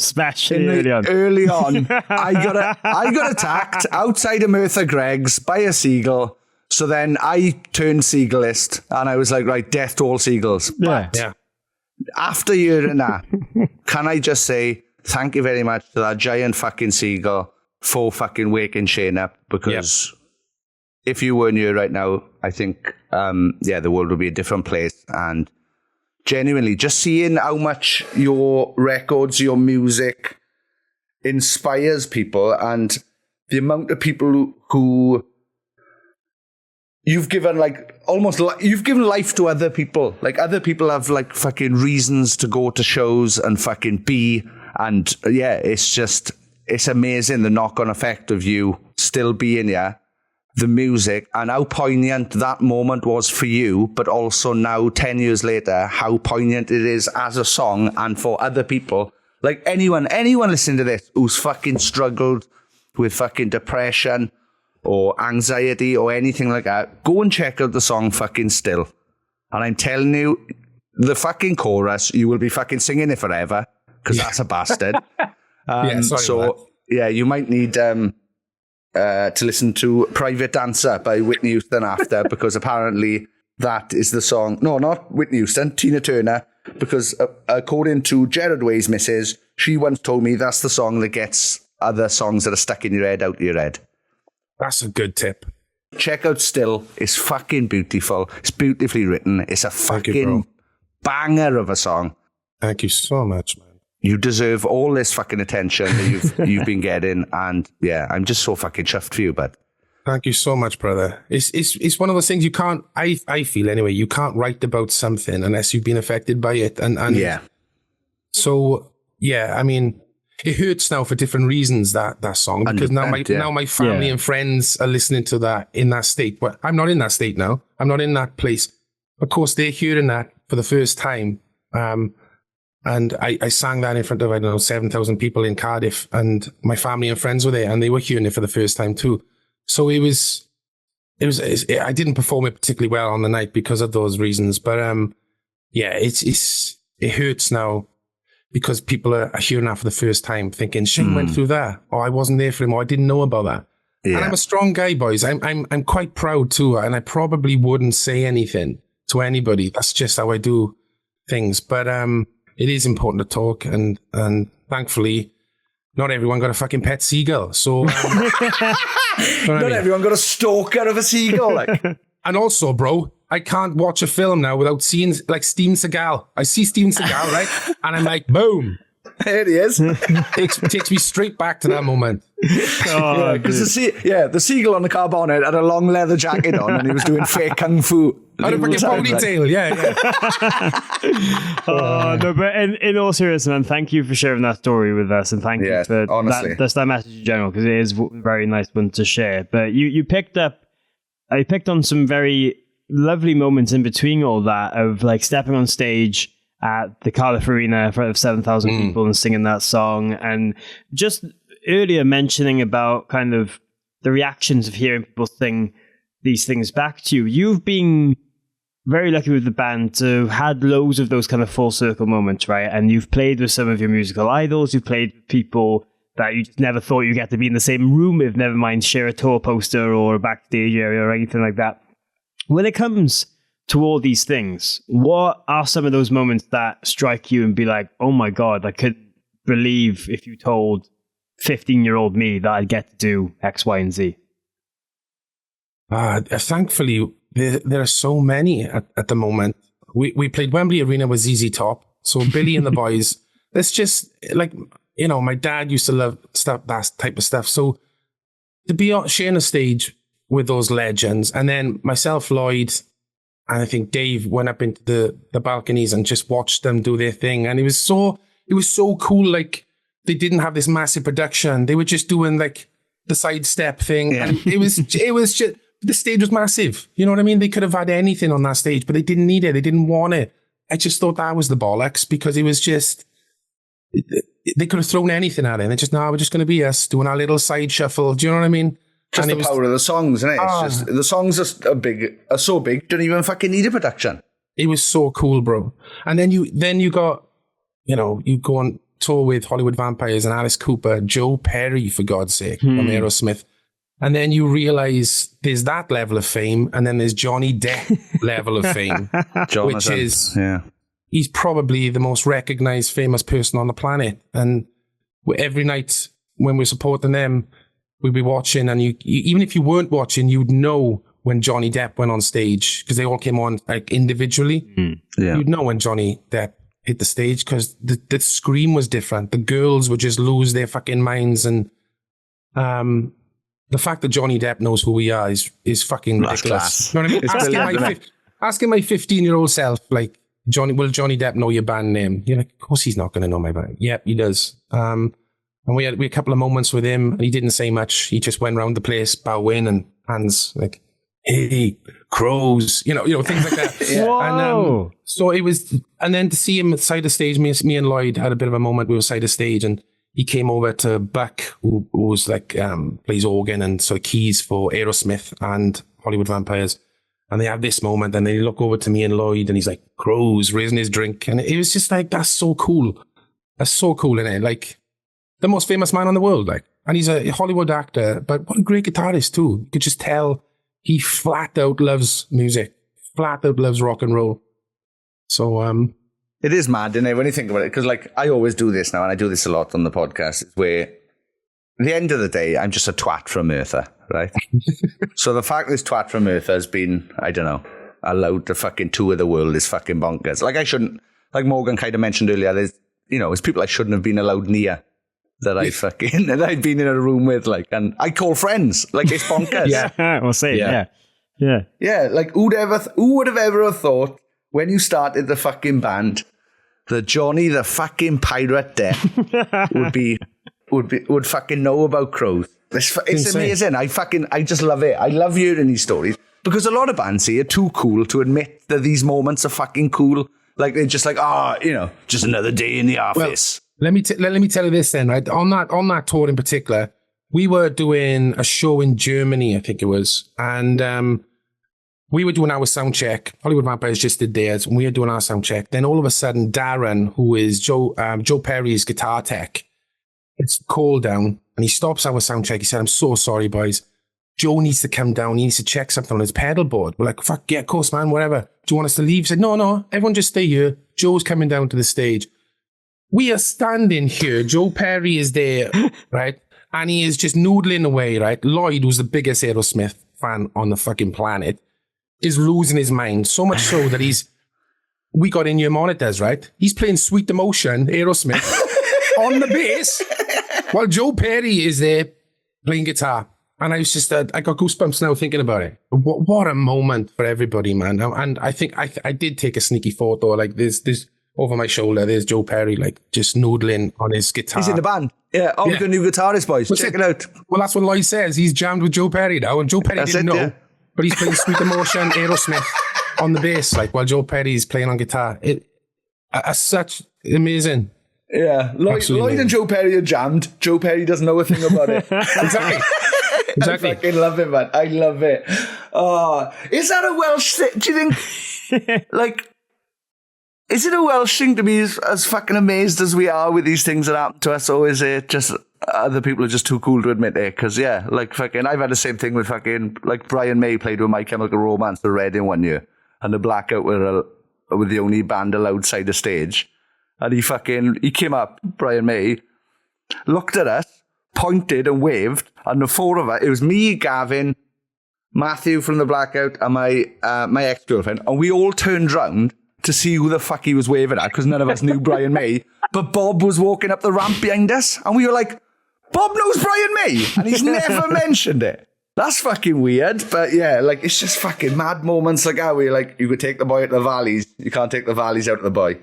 Early on, I got attacked outside of Merthyr Greggs by a seagull. So then I turned seagullist, and I was like, right, death to all seagulls. But after hearing that, can I just say thank you very much to that giant fucking seagull for fucking waking Shane up? Because if you weren't here right now, I think, the world would be a different place. And genuinely, just seeing how much your records, your music inspires people, and the amount of people who you've given you've given life to other people. Like, other people have like fucking reasons to go to shows and fucking be. And it's amazing the knock-on effect of you still being here. The music and how poignant that moment was for you, but also now 10 years later, how poignant it is as a song and for other people. Like anyone listening to this who's fucking struggled with fucking depression or anxiety or anything like that, go and check out the song fucking Still. And I'm telling you, the fucking chorus, you will be fucking singing it forever, because that's a bastard. You might need to listen to Private Dancer by Whitney Houston after, because apparently that is the song. No, not Whitney Houston, Tina Turner, because according to Gerard Way's missus, she once told me that's the song that gets other songs that are stuck in your head out of your head. That's a good tip. Check out Still. It's fucking beautiful. It's beautifully written. It's a fucking banger of a song. Thank you so much, man. You deserve all this fucking attention that you've been getting, and I'm just so fucking chuffed for you, bud. Thank you so much, brother. It's one of those things you can't. I feel anyway. You can't write about something unless you've been affected by it, and So I mean, it hurts now for different reasons, that song, because now my family and friends are listening to that in that state. But I'm not in that state now. I'm not in that place. Of course, they're hearing that for the first time. And I sang that in front of, 7,000 people in Cardiff, and my family and friends were there, and they were hearing it for the first time too. So I didn't perform it particularly well on the night because of those reasons. But it hurts now because people are hearing that for the first time, thinking Shane went through that, or I wasn't there for him, or I didn't know about that. Yeah. And I'm a strong guy, boys. I'm quite proud too, and I probably wouldn't say anything to anybody. That's just how I do things. But it is important to talk, and thankfully, not everyone got a fucking pet seagull. So not everyone got a stalker of a seagull. Like. And also, bro, I can't watch a film now without seeing like Steven Seagal. I see Steven Seagal, right, and I'm like, boom, there he is. takes me straight back to that moment. Because the seagull on the car bonnet had a long leather jacket on, and he was doing fake kung fu. Out of a ponytail, No, but in all seriousness, man, thank you for sharing that story with us, and thank you for that message in general, because it is a very nice one to share. But you picked on some very lovely moments in between all that, of like stepping on stage at the Cardiff Arena in front of 7,000 people and singing that song. And just earlier mentioning about kind of the reactions of hearing people sing these things back to you. You've been very lucky with the band to have had loads of those kind of full circle moments, right? And you've played with some of your musical idols. You've played with people that you just never thought you'd get to be in the same room with, never mind share a tour poster or a backstage area or anything like that. When it comes to all these things, what are some of those moments that strike you and be like, oh my God, I couldn't believe if you told 15-year-old me that I'd get to do X, Y, and Z? Thankfully, there are so many at the moment. We played Wembley Arena with ZZ Top. So Billy and the boys, it's just like, you know, my dad used to love that type of stuff. So to be sharing a stage with those legends, and then myself, Lloyd, and I think Dave went up into the balconies and just watched them do their thing. And it was so cool. Like, they didn't have this massive production. They were just doing like the sidestep thing. Yeah. And it was just, the stage was massive. You know what I mean? They could have had anything on that stage, but they didn't need it. They didn't want it. I just thought that was the bollocks, because it was just, they could have thrown anything at it. And it's just, no, we're just going to be us doing our little side shuffle. Do you know what I mean? Just and the power of the songs, isn't it? It's just, the songs are so big, don't even fucking need a production. It was so cool, bro. And then you got, you know, you go on tour with Hollywood Vampires and Alice Cooper, Joe Perry, for God's sake, from Aerosmith. And then you realize there's that level of fame, and then there's Johnny Depp level of fame, which is, he's probably the most recognized, famous person on the planet. And every night when we're supporting them, we'd be watching, and you even if you weren't watching, you'd know when Johnny Depp went on stage, because they all came on like individually. You'd know when Johnny Depp hit the stage, because the scream was different. The girls would just lose their fucking minds, and the fact that Johnny Depp knows who we are is fucking ridiculous. You know what I mean? Asking my 15-year-old self, like, will Johnny Depp know your band name? You're like, of course he's not going to know my band. Yep, he does. And we had a couple of moments with him, and he didn't say much. He just went around the place, bowing and hands like, hey, crows, you know, things like that. Whoa. And so it was, and then to see him at the side of the stage, me and Lloyd had a bit of a moment. We were side of stage, and he came over to Buck, who was like, plays organ and sort of keys for Aerosmith and Hollywood Vampires. And they have this moment, and then he look over to me and Lloyd, and he's like, crows, raising his drink. And it was just like, that's so cool. That's so cool, isn't it? Like, the most famous man in the world, like, and he's a Hollywood actor, but what a great guitarist too. You could just tell he flat out loves music, flat out loves rock and roll. So, it is mad, isn't it, when you think about it? Because, like, I always do this now, and I do this a lot on the podcast, where at the end of the day, I'm just a twat from Merthyr, right? So the fact this twat from Merthyr has been, I don't know, allowed to fucking tour the world is fucking bonkers. Like, I shouldn't, like Morgan kind of mentioned earlier, there's people I shouldn't have been allowed near that I'd been in a room with, like, and I call friends. Like, it's bonkers. We'll see. Yeah. Like, who would have ever thought when you started the fucking band that Johnny the fucking Pirate Depp would fucking know about crows? It's amazing. I just love it. I love hearing these stories, because a lot of bands here are too cool to admit that these moments are fucking cool. Like, they're just like, just another day in the office. Well, let me tell you this then, right? On that tour in particular, we were doing a show in Germany, I think it was, and we were doing our sound check. Hollywood Vampires just did theirs, and we were doing our sound check. Then all of a sudden, Darren, who is Joe Perry's guitar tech, it's cold down, and he stops our sound check. He said, "I'm so sorry, boys. Joe needs to come down. He needs to check something on his pedal board." We're like, "Fuck yeah, of course, man, whatever. Do you want us to leave?" He said, No, everyone just stay here. Joe's coming down to the stage. We are standing here. Joe Perry is there, right? And he is just noodling away, right? Lloyd, who's the biggest Aerosmith fan on the fucking planet, is losing his mind. So much so that we got in-ear monitors, right? He's playing Sweet Emotion, Aerosmith, on the bass, while Joe Perry is there playing guitar. And I was just, I got goosebumps now thinking about it. What a moment for everybody, man. And I think I did take a sneaky photo, like this over my shoulder, there's Joe Perry, like, just noodling on his guitar. He's in the band. Yeah. Oh, we've got a new guitarist, boys. Check it out. Well, that's what Lloyd says. He's jammed with Joe Perry now, and Joe Perry didn't know, but he's playing Sweet Emotion, Aerosmith on the bass, like, while Joe Perry's playing on guitar. such amazing. Yeah, Lloyd and Joe Perry are jammed. Joe Perry doesn't know a thing about it. Exactly. I fucking love it, man. I love it. Is that a Welsh thing? Do you think, like, is it a Welsh thing to be as fucking amazed as we are with these things that happen to us, or is it just other people are just too cool to admit it? Because, yeah, like, fucking, I've had the same thing with fucking, like, Brian May played with My Chemical Romance at Reading one year, and the Blackout were the only band allowed side the stage. And he came up, Brian May, looked at us, pointed and waved, and the four of us, it was me, Gavin, Matthew from the Blackout, and my ex-girlfriend, and we all turned round to see who the fuck he was waving at, because none of us knew Brian May, but Bob was walking up the ramp behind us, and we were like, Bob knows Brian May, and he's never mentioned it. That's fucking weird, but yeah, like, it's just fucking mad moments like that, where you're like, you could take the boy out of the valleys, you can't take the valleys out of the boy.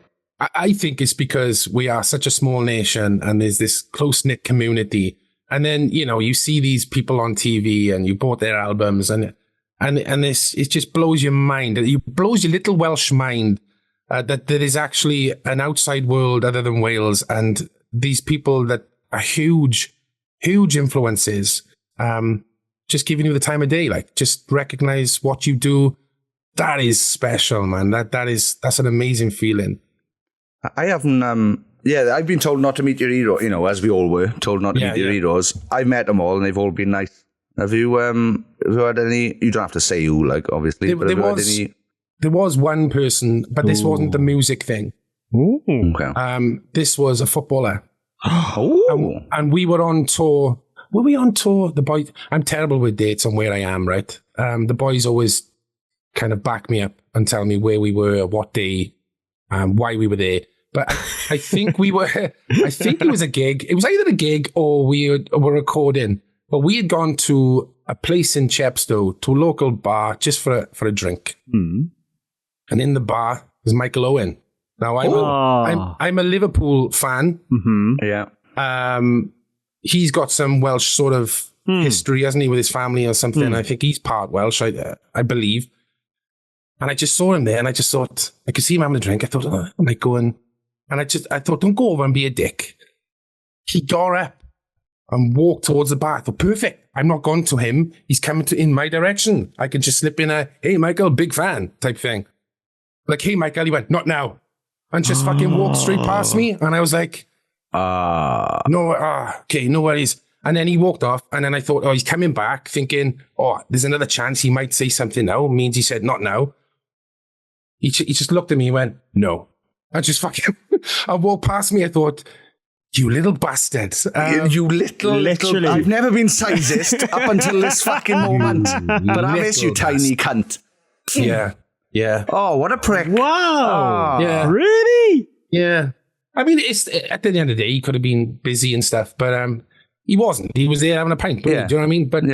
I think it's because we are such a small nation and there's this close-knit community. And then, you know, you see these people on TV and you bought their albums and this, it just blows your mind. It blows your little Welsh mind that there is actually an outside world other than Wales, and these people that are huge influences, just giving you the time of day. Like, just recognize what you do. That is special, man. That's an amazing feeling. I haven't, I've been told not to meet your hero, you know, as we all were told not to meet your heroes. I've met them all and they've all been nice. Have you had any, you don't have to say who, like, obviously, but have you had any? There was one person, but this wasn't the music thing. Ooh. Okay. This was a footballer. Oh. And we were on tour. Were we on tour? The boys, I'm terrible with dates on where I am, right? The boys always kind of back me up and tell me where we were, what day, why we were there. But I think I think it was a gig. It was either a gig or we were recording. But we had gone to a place in Chepstow, to a local bar, just for a drink. Mm. And in the bar was Michael Owen. Now, I'm a Liverpool fan. Mm-hmm. Yeah. He's got some Welsh sort of history, hasn't he, with his family or something? I think he's part Welsh, I believe. And I just saw him there and I just thought, I could see him having a drink. I thought, I might go and I thought, don't go over and be a dick. He got up and walked towards the bar. I thought, perfect. I'm not going to him. He's coming in my direction. I can just slip in a, hey, Michael, big fan type thing. Like, hey, Michael. He went, not now. And just fucking walked straight past me. And I was like, okay, no worries. And then he walked off. And then I thought, he's coming back, thinking, there's another chance he might say something now. Means he said, not now. He just looked at me and went, no. I just fucking, I walked past me. I thought, you little bastard. You little, I've never been sizist up until this fucking moment. But I miss you, tiny cunt. Yeah. Oh, what a prick. Wow. Yeah. Really? Yeah. I mean, it's at the end of the day, he could have been busy and stuff, but he wasn't. He was there having a pint. Do you know what I mean? But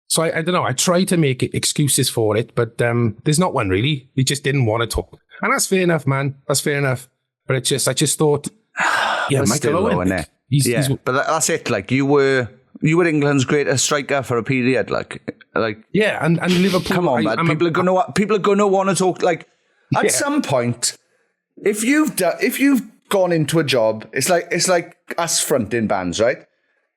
so I don't know. I tried to make excuses for it, but there's not one really. He just didn't want to talk. And that's fair enough, man. That's fair enough. But I just thought, Michael Owen. He's, but that's it. Like, you were England's greatest striker for a period. Like and Liverpool. Come on, man. People are gonna want to talk. Like, at some point, if you've gone into a job, it's like us fronting bands, right?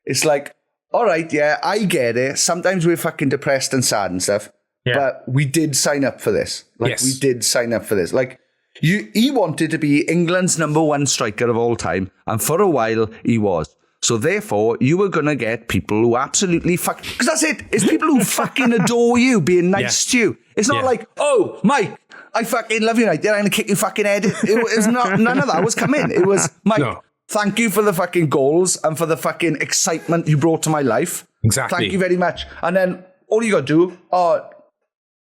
It's like, all right, yeah, I get it. Sometimes we're fucking depressed and sad and stuff. Yeah. But we did sign up for this. We did sign up for this. Like, he wanted to be England's #1 striker of all time. And for a while, he was. So therefore, you were going to get people who absolutely because that's it. It's people who fucking adore you, being nice to you. It's not like, oh, Mike, I fucking love you, mate. I'm going to kick your fucking head. It was not, none of that was coming. It was, Mike, thank you for the fucking goals and for the fucking excitement you brought to my life. Exactly. Thank you very much. And then all you got to do,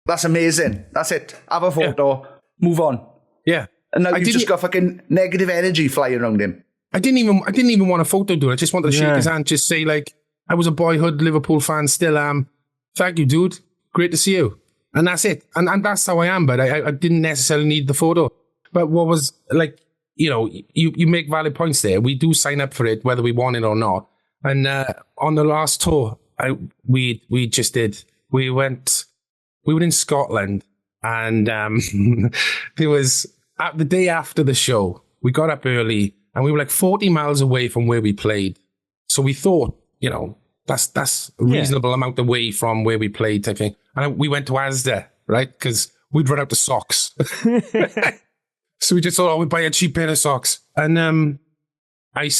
that's amazing. That's it. Have a photo. Move on. Yeah. And now you've just got fucking negative energy flying around him. I didn't even want a photo, dude. I just wanted to shake his hand, just say, like, I was a boyhood Liverpool fan, still am. Thank you, dude. Great to see you. And that's it. And that's how I am, but I didn't necessarily need the photo. But what was, like, you know, you make valid points there. We do sign up for it, whether we want it or not. And on the last tour, we just did. We were in Scotland, and there was the day after the show, we got up early and we were like 40 miles away from where we played. So we thought, that's a reasonable amount away from where we played type thing. And we went to Asda, right? Because we'd run out of socks. So we just thought, we'd buy a cheap pair of socks. And I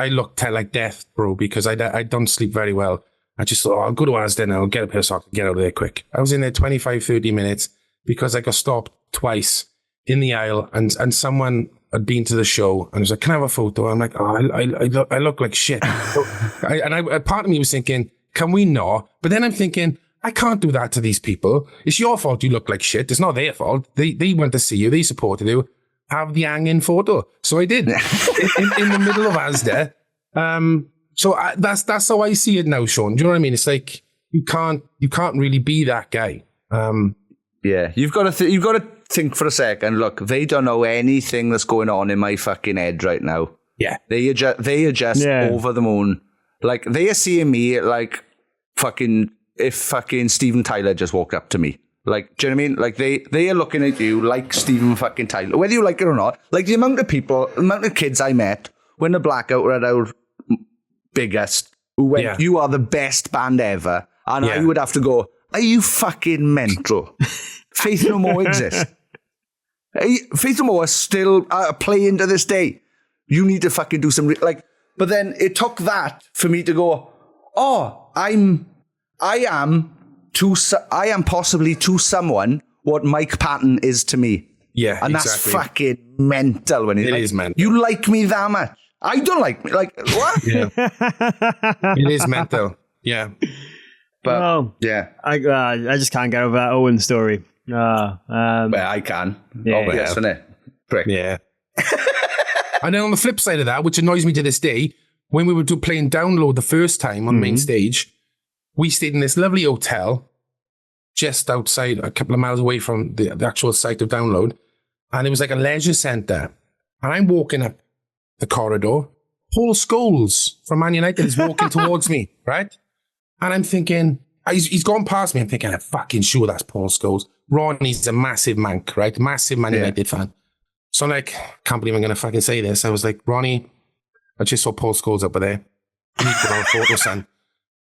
looked like death, bro, because I don't sleep very well. I just thought, I'll go to Asda now, get a pair of socks, and get out of there quick. I was in there 25, 30 minutes because I got stopped twice in the aisle and someone had been to the show and was like, can I have a photo? I'm like, I look like shit. Part of me was thinking, can we not? But then I'm thinking, I can't do that to these people. It's your fault you look like shit. It's not their fault. They went to see you. They supported you. Have the hanging photo. So I did in the middle of Asda. That's how I see it now, Sean. Do you know what I mean? It's like you can't really be that guy. Yeah, you've got to think for a second. Look, they don't know anything that's going on in my fucking head right now. Yeah, they are just over the moon. Like they are seeing me like if fucking Steven Tyler just walked up to me. Like, do you know what I mean? Like they are looking at you like Steven fucking Tyler, whether you like it or not. Like the amount of kids I met when the Blackout were at our biggest, who went, you are the best band ever. And I would have to go, are you fucking mental? Faith No More exists. Faith No More is still playing to this day. You need to fucking do some, but then it took that for me to go, I am possibly to someone what Mike Patton is to me. Yeah, and exactly. That's fucking mental. When it is mental. You like me that much? I don't like me. Like, what? Yeah. It is mental. Yeah. But, yeah. I just can't get over that Owen story. Well, I can. Obvious, isn't it? Prick. Yeah. And then on the flip side of that, which annoys me to this day, when we were playing Download the first time on the main stage, we stayed in this lovely hotel just outside, a couple of miles away from the actual site of Download. And it was like a leisure centre. And I'm walking up the corridor. Paul Scholes from Man United is walking towards me, right? And I'm thinking, he's gone past me. I'm thinking, I'm fucking sure that's Paul Scholes. Ronnie's a massive Manc, right? Massive Man United fan. So I'm like, can't believe I'm going to fucking say this. I was like, Ronnie, I just saw Paul Scholes up there. You need to get on a photo, son.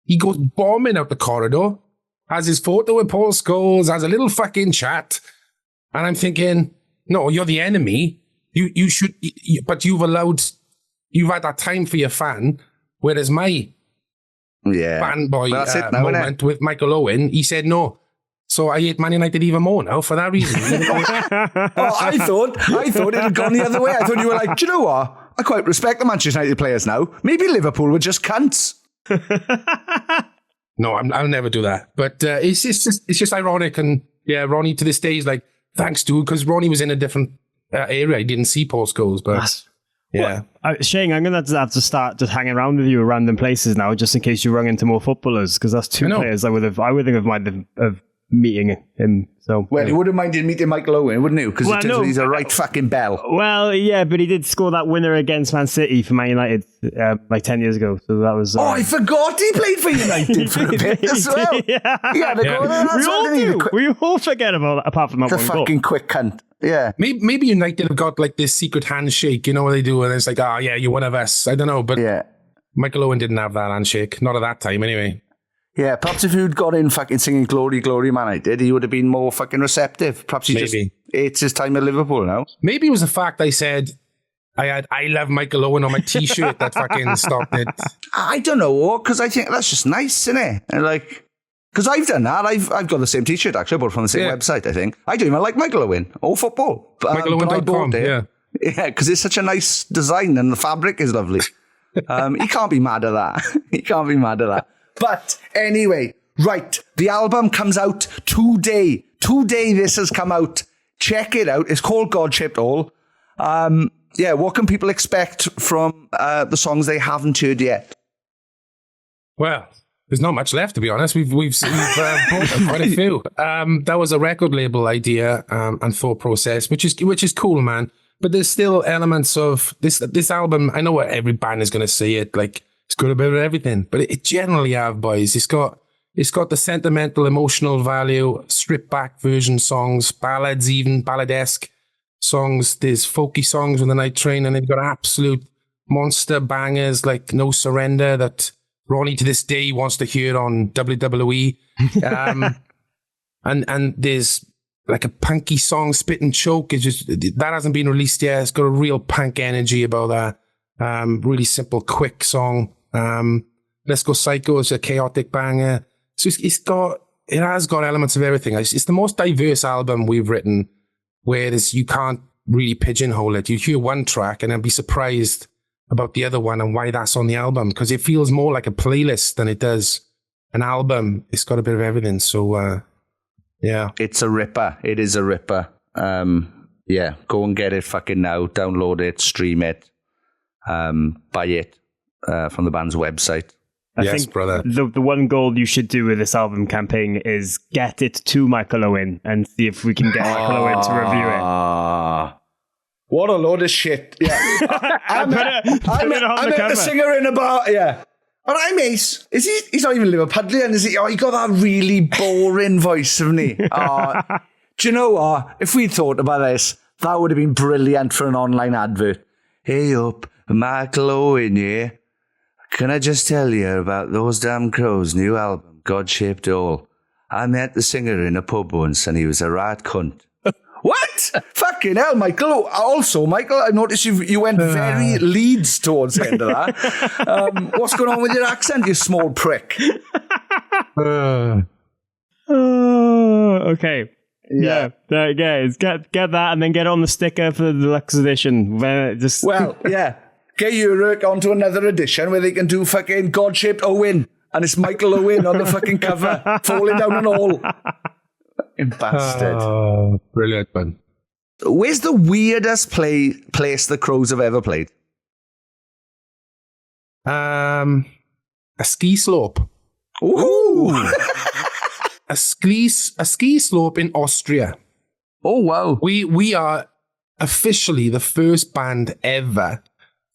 He goes bombing out the corridor, has his photo with Paul Scholes, has a little fucking chat. And I'm thinking, no, you're the enemy. You should, but you've had that time for your fan, whereas my fanboy moment with Michael Owen, he said no. So I hate Man United even more now for that reason. I thought it had gone the other way. I thought you were like, do you know what? I quite respect the Manchester United players now. Maybe Liverpool were just cunts. No, I'll never do that. But it's just ironic. And yeah, Ronnie to this day is like, thanks, dude, because Ronnie was in a different area. He didn't see Paul Scholes, but yeah. Shane, I'm going to have to start just hanging around with you at random places now, just in case you run into more footballers, because that's two players I would think of minded of meeting him. So you wouldn't mind meeting Michael Owen, wouldn't you? Because he's a right fucking bell. Well, yeah, but he did score that winner against Man City for Man United like 10 years ago. So that was. I forgot he played for United for a bit as well. We all forget about that, apart from that one fucking goal. Quick cunt. Yeah. Maybe United have got like this secret handshake, you know what they do, and it's like, you're one of us. I don't know, but Michael Owen didn't have that handshake, not at that time anyway. Yeah, perhaps if you'd got in fucking singing Glory, Glory Man United, he would have been more fucking receptive. Perhaps he just hates his time at Liverpool now. Maybe it was the fact I said I had I love Michael Owen on my t-shirt that fucking stopped it. I don't know, because I think that's just nice, isn't it? And because I've done that. I've got the same t-shirt, actually, but from the same website, I think. I don't even like Michael Owen or football. MichaelOwen.com, yeah, because it's such a nice design and the fabric is lovely. He can't be mad at that. But anyway, right, the album comes out today. Today this has come out. Check it out. It's called God Shaped All. What can people expect from the songs they haven't heard yet? Well, there's not much left, to be honest. We've brought quite a few. That was a record label idea and thought process, which is cool, man. But there's still elements of this album. I know what every band is going to say it like. It's got a bit of everything, but it generally have, boys. It's got the sentimental, emotional value, stripped back version songs, ballads, even balladesque. songs, there's folky songs on the Night Train, and they've got absolute monster bangers like No Surrender that Ronnie to this day wants to hear on WWE. And there's like a punky song, Spit and Choke. It's just, that hasn't been released yet. It's got a real punk energy about that. Really simple, quick song. Let's Go Psycho is a chaotic banger. So it has got elements of everything. It's the most diverse album we've written, where you can't really pigeonhole it. You hear one track and then be surprised about the other one and why that's on the album, because it feels more like a playlist than it does an album. It's got a bit of everything. So, yeah. It's a ripper. It is a ripper. Yeah, go and get it fucking now. Download it, stream it, buy it from the band's website. I think brother. The one goal you should do with this album campaign is get it to Michael Owen and see if we can get Michael Owen to review it. What a load of shit. Yeah. I met the singer in a bar. Yeah. All right, mate. He's not even Liverpudlian, is he? Oh, he got that really boring voice, haven't he? Do you know what? If we'd thought about this, that would have been brilliant for an online advert. Hey up, Michael Owen, yeah? Can I just tell you about Those Damn Crows' new album, God-Shaped Hole? I met the singer in a pub once and he was a right cunt. What? Fucking hell, Michael. Also, Michael, I noticed you went very Leeds towards the end of that. What's going on with your accent, you small prick? Okay. Yeah. There, guys, get that and then get on the sticker for the deluxe edition. Well, yeah. Get Uruk onto another edition where they can do fucking God-Shaped Owen. And it's Michael Owen on the fucking cover, falling down an hole. Bastard. Oh, brilliant, man. Where's the weirdest place the Crows have ever played? A ski slope. Ooh. a ski slope in Austria. Oh, wow. We are officially the first band ever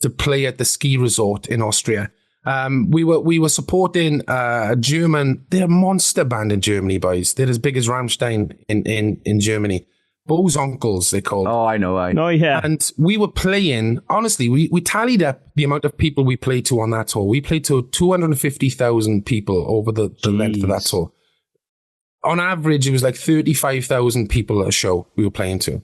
to play at the ski resort in Austria. We were supporting a German. They're a monster band in Germany, boys. They're as big as Rammstein in Germany. Bo's Uncles, they're called. Oh, I know. Oh, yeah. And we were playing, honestly, we tallied up the amount of people we played to on that tour. We played to 250,000 people over the length of that tour. On average, it was like 35,000 people at a show we were playing to.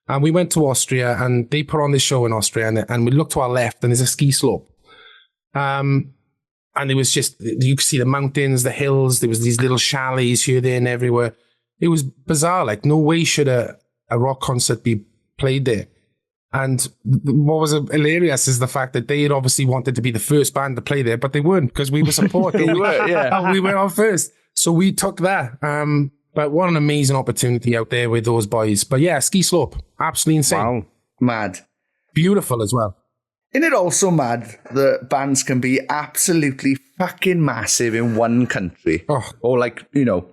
And we went to Austria and they put on this show in Austria and we looked to our left and there's a ski slope. And it was just, you could see the mountains, the hills, there was these little chalets here, there and everywhere. It was bizarre. Like, no way should a rock concert be played there. And what was hilarious is the fact that they had obviously wanted to be the first band to play there, but they weren't because we were supporting. We were on first. So we took that. But what an amazing opportunity out there with those boys. But yeah, ski slope, absolutely insane. Wow. Mad. Beautiful as well. Isn't it also mad that bands can be absolutely fucking massive in one country? Oh. Or like,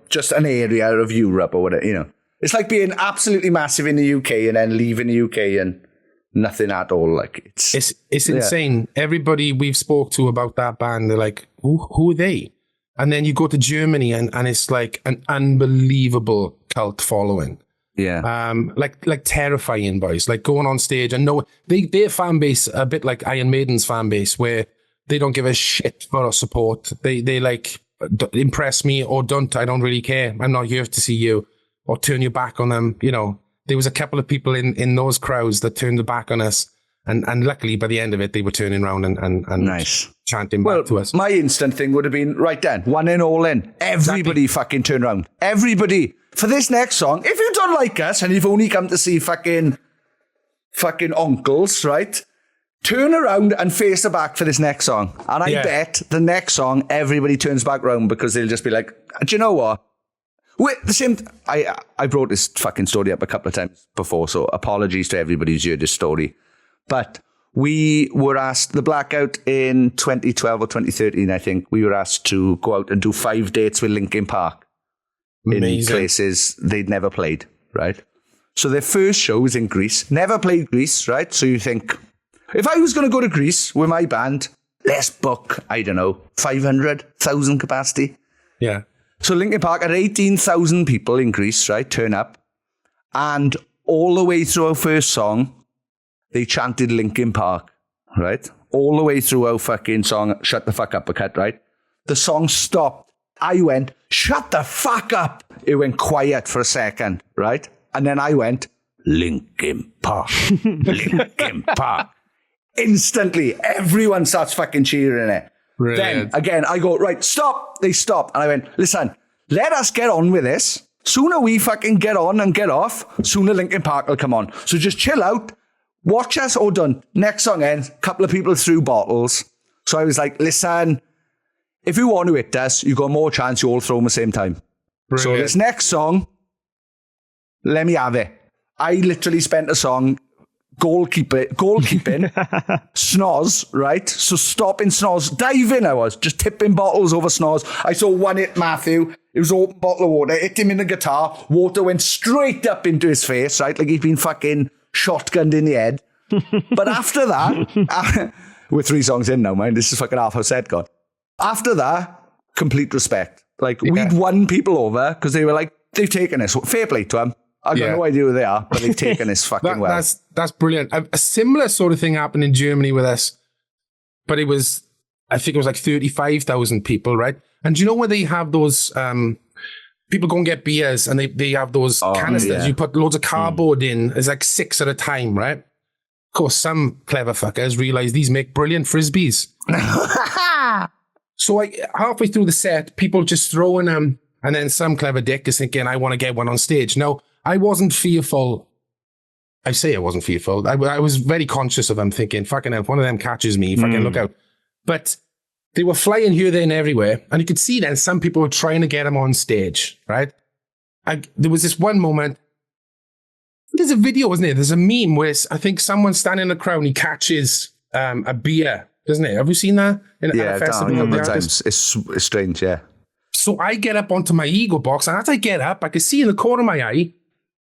just an area of Europe or whatever, It's like being absolutely massive in the UK and then leaving the UK and nothing at all. Like it's insane. Everybody we've spoke to about that band, they're like, who are they? And then you go to Germany and it's like an unbelievable cult following. Yeah. Like terrifying, boys. Like going on stage and their fan base, a bit like Iron Maiden's fan base, where they don't give a shit for our support. They like impress me or don't. I don't really care. I'm not here to see you, or turn your back on them. There was a couple of people in those crowds that turned their back on us. And luckily, by the end of it, they were turning around and nice. Chanting back to us. My instant thing would have been, right then, one in, all in. Everybody fucking turn around. Everybody. For this next song, if you don't like us and you've only come to see fucking uncles, right? Turn around and face the back for this next song. And I bet the next song, everybody turns back round because they'll just be like, do you know what? I brought this fucking story up a couple of times before, so apologies to everybody who's heard this story. But we were asked, the Blackout in 2012 or 2013, I think, we were asked to go out and do 5 dates with Linkin Park. Amazing. In places they'd never played, right? So their first show was in Greece. Never played Greece, right? So you think, if I was going to go to Greece with my band, let's book, 500,000 capacity. Yeah. So Linkin Park had 18,000 people in Greece, right? Turn up. And all the way through our first song, they chanted Linkin Park, right? All the way through our fucking song, Shut the Fuck Up, right? The song stopped. I went, shut the fuck up. It went quiet for a second, right? And then I went, Linkin Park, Linkin Park. Instantly, everyone starts fucking cheering it. Brilliant. Then, again, I go, right, stop. They stop. And I went, listen, let us get on with this. Sooner we fucking get on and get off, sooner Linkin Park will come on. So just chill out. Watch us. All done. Next song ends. Couple of people threw bottles. So I was like, listen, if you want to hit us, you got more chance you all throw them at the same time. Brilliant. So this next song, let me have it. I literally spent a song goalkeeping, snoz, right? So stopping snoz, diving I was, just tipping bottles over snoz. I saw one hit Matthew. It was an open bottle of water, hit him in the guitar. Water went straight up into his face, right? Like he'd been fucking shotgunned in the head. But after that, we're 3 songs in now, man. This is fucking half our set gone. After that, complete respect. Like, we'd won people over because they were like, they've taken this. Fair play to them. I've got no idea who they are, but they've taken this fucking well. That's brilliant. A similar sort of thing happened in Germany with us, but it was, I think it was like 35,000 people, right? And do you know where they have those, people go and get beers and they have those canisters. Yeah. You put loads of cardboard in. There's like 6 at a time, right? Of course, some clever fuckers realize these make brilliant frisbees. So halfway through the set, people just throwing them, and then some clever dick is thinking, I want to get one on stage. No, I wasn't fearful. I say I wasn't fearful. I was very conscious of them, thinking, fucking hell, if one of them catches me, fucking look out. But they were flying here, there, and everywhere. And you could see then some people were trying to get them on stage, right? There was this one moment. There's a video, isn't there? There's a meme where I think someone's standing in the crowd and he catches a beer, doesn't it? Have you seen that? At a festival? Times. It's strange, yeah. So I get up onto my ego box, and as I get up, I can see in the corner of my eye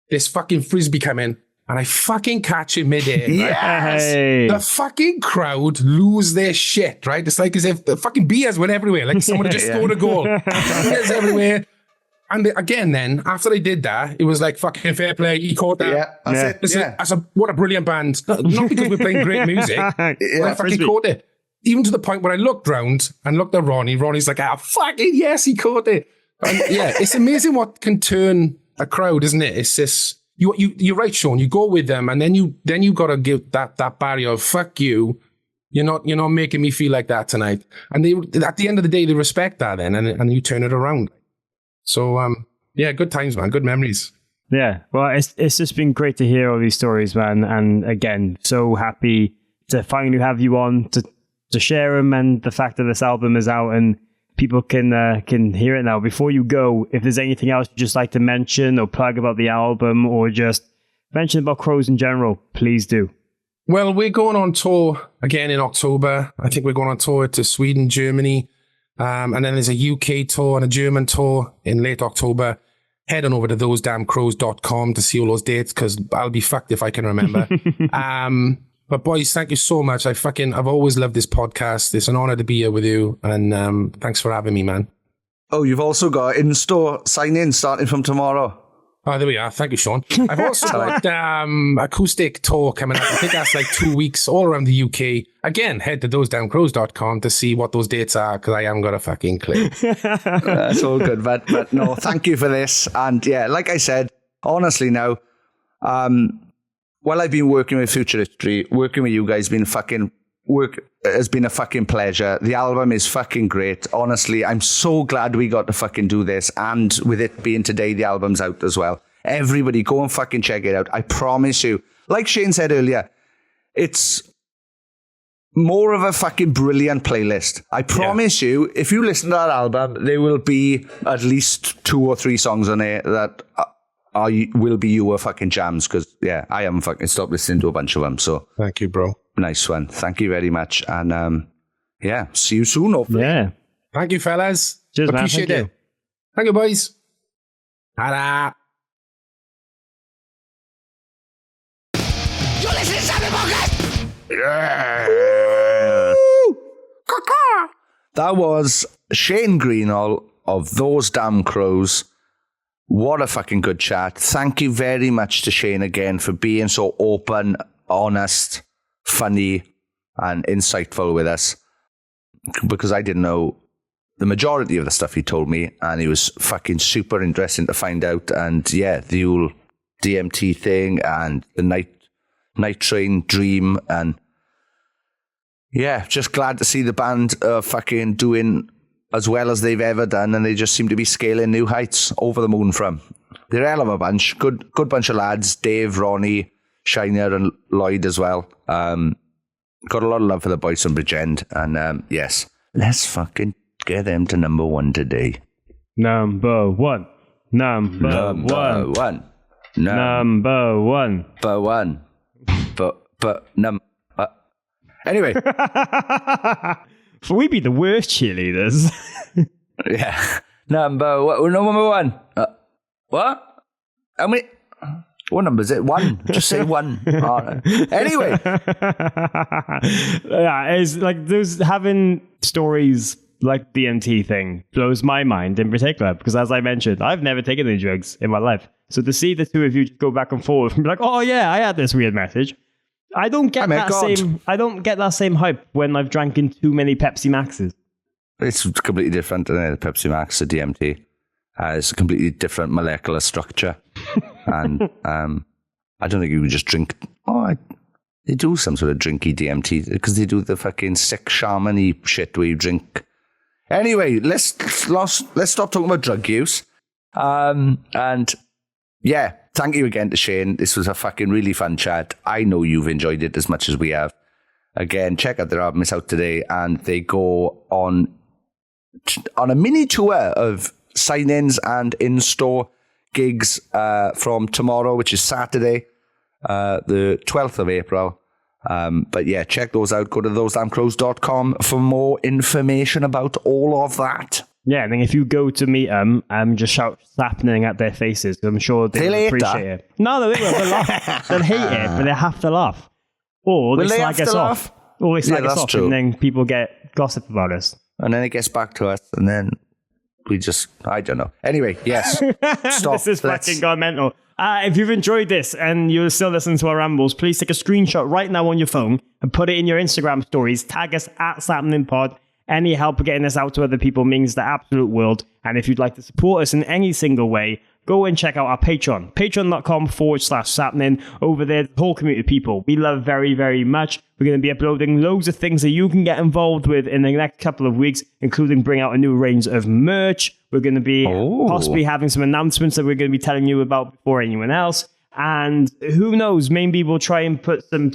this fucking frisbee come in, and I fucking catch it midair. Yes! Hey. The fucking crowd lose their shit, right? It's like as if the fucking beers went everywhere, like someone had just scored a goal. Beers everywhere. And again, then, after they did that, it was like, fucking fair play, he caught that. Yeah, that's it. I said, what a brilliant band. Not because we're playing great music, but I fucking caught it. Even to the point where I looked round and looked at Ronnie. Ronnie's like, fucking yes, he caught it. And yeah, it's amazing what can turn a crowd, isn't it? It's just, you're right, Sean. You go with them, and then you got to give that barrier of, fuck you. You're not making me feel like that tonight. And they, at the end of the day, they respect that then, and you turn it around. So, yeah, good times, man. Good memories. Yeah. Well, it's just been great to hear all these stories, man. And again, so happy to finally have you on to share them, and the fact that this album is out and people can hear it now. Before you go, if there's anything else you'd just like to mention or plug about the album, or just mention about Crows in general, please do. Well, we're going on tour again in October. I think we're going on tour to Sweden, Germany. And then there's a UK tour and a German tour in late October. Head on over to thosedamncrows.com to see all those dates, because I'll be fucked if I can remember. But boys, thank you so much. I've always loved this podcast. It's an honor to be here with you. And thanks for having me, man. Oh, you've also got in-store sign-in starting from tomorrow. Oh, there we are. Thank you, Sean. I've also got acoustic tour coming up. I think that's like 2 weeks all around the UK. Again, head to thosedamncrows.com to see what those dates are, because I haven't got a fucking clue. That's all good. But no, thank you for this. And yeah, like I said, honestly now, while I've been working with Future History, working with you guys has been a fucking pleasure. The album is fucking great. Honestly, I'm so glad we got to fucking do this. And with it being today, the album's out as well. Everybody go and fucking check it out. I promise you. Like Shane said earlier, it's more of a fucking brilliant playlist. I promise you, if you listen to that album, there will be at least 2 or 3 songs on it that will be your fucking jams. Because, yeah, I haven't fucking stopped listening to a bunch of them. So thank you, bro. Nice one. Thank you very much. And yeah, see you soon, hopefully. Yeah. Thank you, fellas. Cheers, man. Appreciate it. Thank you, boys. Ta-da. You're listening to Sappenin Podcast. Yeah. That was Shane Greenhall of Those Damn Crows. What a fucking good chat. Thank you very much to Shane again for being so open, honest, funny, and insightful with us. Because I didn't know the majority of the stuff he told me, and it was fucking super interesting to find out. And yeah, the whole DMT thing and the night train dream, and yeah, just glad to see the band fucking doing as well as they've ever done, and they just seem to be scaling new heights. Over the moon from. They're a hell of a bunch. Good bunch of lads. Dave, Ronnie, Shiner, and Lloyd as well. Got a lot of love for the boys from Bridgend, and yes, let's fucking get them to number one today. Number one. Anyway. We be the worst cheerleaders. Yeah. Number one. What? How many? What number is it? One. Just say one. Anyway. Yeah, it's like those having stories like the DMT thing blows my mind in particular, because as I mentioned, I've never taken any drugs in my life. So to see the two of you just go back and forth and be like, oh yeah, I had this weird message. I don't get that same hype when I've drank in too many Pepsi Maxes. It's completely different than the Pepsi Max, the DMT. It's a completely different molecular structure. And I don't think you would just drink. They do some sort of drinky DMT because they do the fucking sick shaman-y shit where you drink. Anyway, let's stop talking about drug use. And yeah, thank you again to Shane. This was a fucking really fun chat. I know you've enjoyed it as much as we have. Again, check out their album. It's out today, and they go on a mini tour of sign-ins and in-store gigs from tomorrow, which is Saturday, the 12th of April. But yeah, check those out. Go to thosedamncrows.com for more information about all of that. Yeah, and then if you go to meet them, just shout Sappenin at their faces, because I'm sure they'll appreciate it. No, they will. They'll laugh. They'll hate it, but they have to laugh. Or they slag us off. Or they slag us off, and then people get gossip about us. And then it gets back to us, and then we just, I don't know. Anyway, yes. Stop. This is fucking gone mental. If you've enjoyed this and you're still listening to our rambles, please take a screenshot right now on your phone and put it in your Instagram stories. Tag us at Sappenin Pod. Any help getting this out to other people means the absolute world. And if you'd like to support us in any single way, go and check out our Patreon. Patreon.com/Sappenin. Over there, the whole community of people we love very, very much. We're going to be uploading loads of things that you can get involved with in the next couple of weeks, including bring out a new range of merch. We're going to be possibly having some announcements that we're going to be telling you about before anyone else. And who knows, maybe we'll try and put some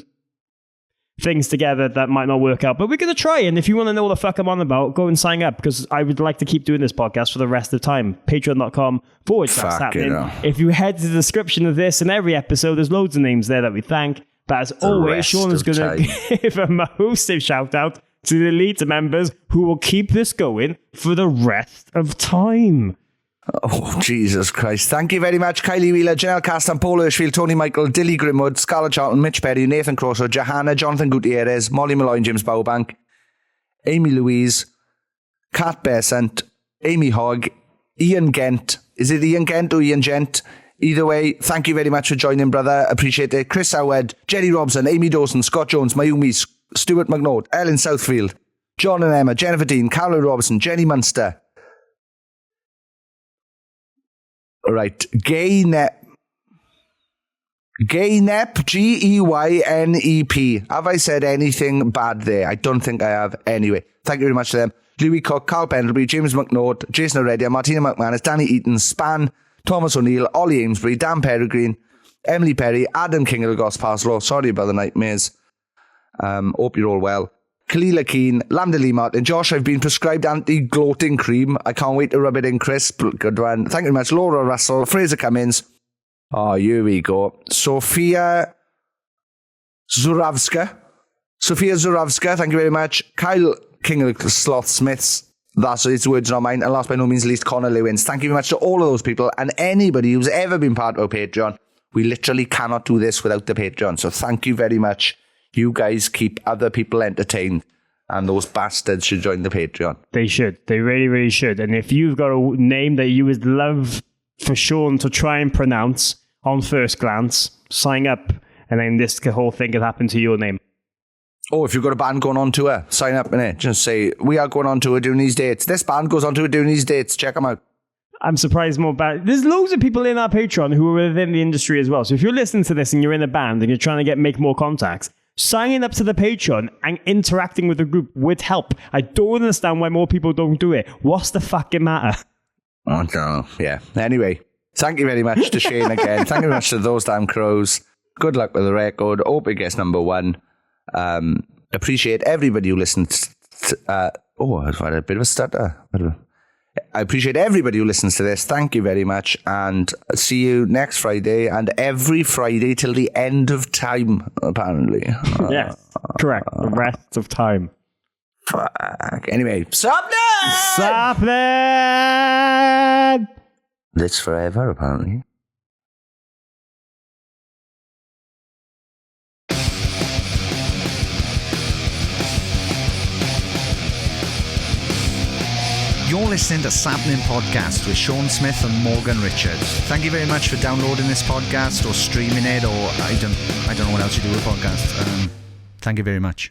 things together that might not work out, but we're going to try. And if you want to know what the fuck I'm on about, go and sign up, because I would like to keep doing this podcast for the rest of the time. Patreon.com/Sappenin. If you head to the description of this and every episode, there's loads of names there that we thank. But as always, Sean is going to give a massive shout out to the elite members who will keep this going for the rest of time. Oh, Jesus Christ. Thank you very much. Kylie Wheeler, Janelle Castan, Paul Hirschfield, Tony Michael, Dilly Grimwood, Scarlett Charlton, Mitch Perry, Nathan Crosso, Johanna, Jonathan Gutierrez, Molly Malloy, James Bowbank, Amy Louise, Kat Besant, Amy Hogg, Ian Gent. Is it Ian Gent or Ian Gent? Either way, thank you very much for joining, brother. Appreciate it. Chris Howard, Jerry Robson, Amy Dawson, Scott Jones, Mayumi, Stuart McNaught, Ellen Southfield, John and Emma, Jennifer Dean, Caroline Robertson, Jenny Munster. Right, Geynep, Geynep. Have I said anything bad there? I don't think I have. Anyway, thank you very much to them. Louis Cook, Carl Pendlebury, James McNaught, Jason Oredia, Martina McManus, Danny Eaton, Span, Thomas O'Neill, Ollie Amesbury, Dan Peregrine, Emily Perry, Adam King of the Goss Parslow. Sorry about the nightmares. Hope you're all well. Kalila Keane, Lambda Lee Martin, Josh, I've been prescribed anti-gloating cream. I can't wait to rub it in, Chris. Good one. Thank you very much. Laura Russell, Fraser Cummins. Oh, here we go. Sophia Zuravska, thank you very much. Kyle King of the Sloth Smiths. That's his words, not mine. And last by no means least, Connor Lewins. Thank you very much to all of those people and anybody who's ever been part of our Patreon. We literally cannot do this without the Patreon. So thank you very much. You guys keep other people entertained, and those bastards should join the Patreon. They should. They really, really should. And if you've got a name that you would love for Sean to try and pronounce on first glance, sign up, and then this whole thing could happen to your name. Oh, if you've got a band going on tour, sign up in it. Just say, we are going on tour doing these dates. This band goes on tour doing these dates. Check them out. I'm surprised more bad. There's loads of people in our Patreon who are within the industry as well. So if you're listening to this and you're in a band and you're trying to make more contacts, signing up to the Patreon and interacting with the group would help. I don't understand why more people don't do it. What's the fucking matter? I don't know. Yeah. Anyway, thank you very much to Shane again. Thank you very much to Those Damn Crows. Good luck with the record. Hope it gets number one. Appreciate everybody who listens. I've had a bit of a stutter. I appreciate everybody who listens to this. Thank you very much. And see you next Friday and every Friday till the end of time, apparently. Yes, correct. The rest of time. Fuck. Anyway, Sappenin! Sappenin! This forever, apparently. You're listening to Sappenin Podcast with Sean Smith and Morgan Richards. Thank you very much for downloading this podcast or streaming it, or I don't know what else you do with podcasts. Thank you very much.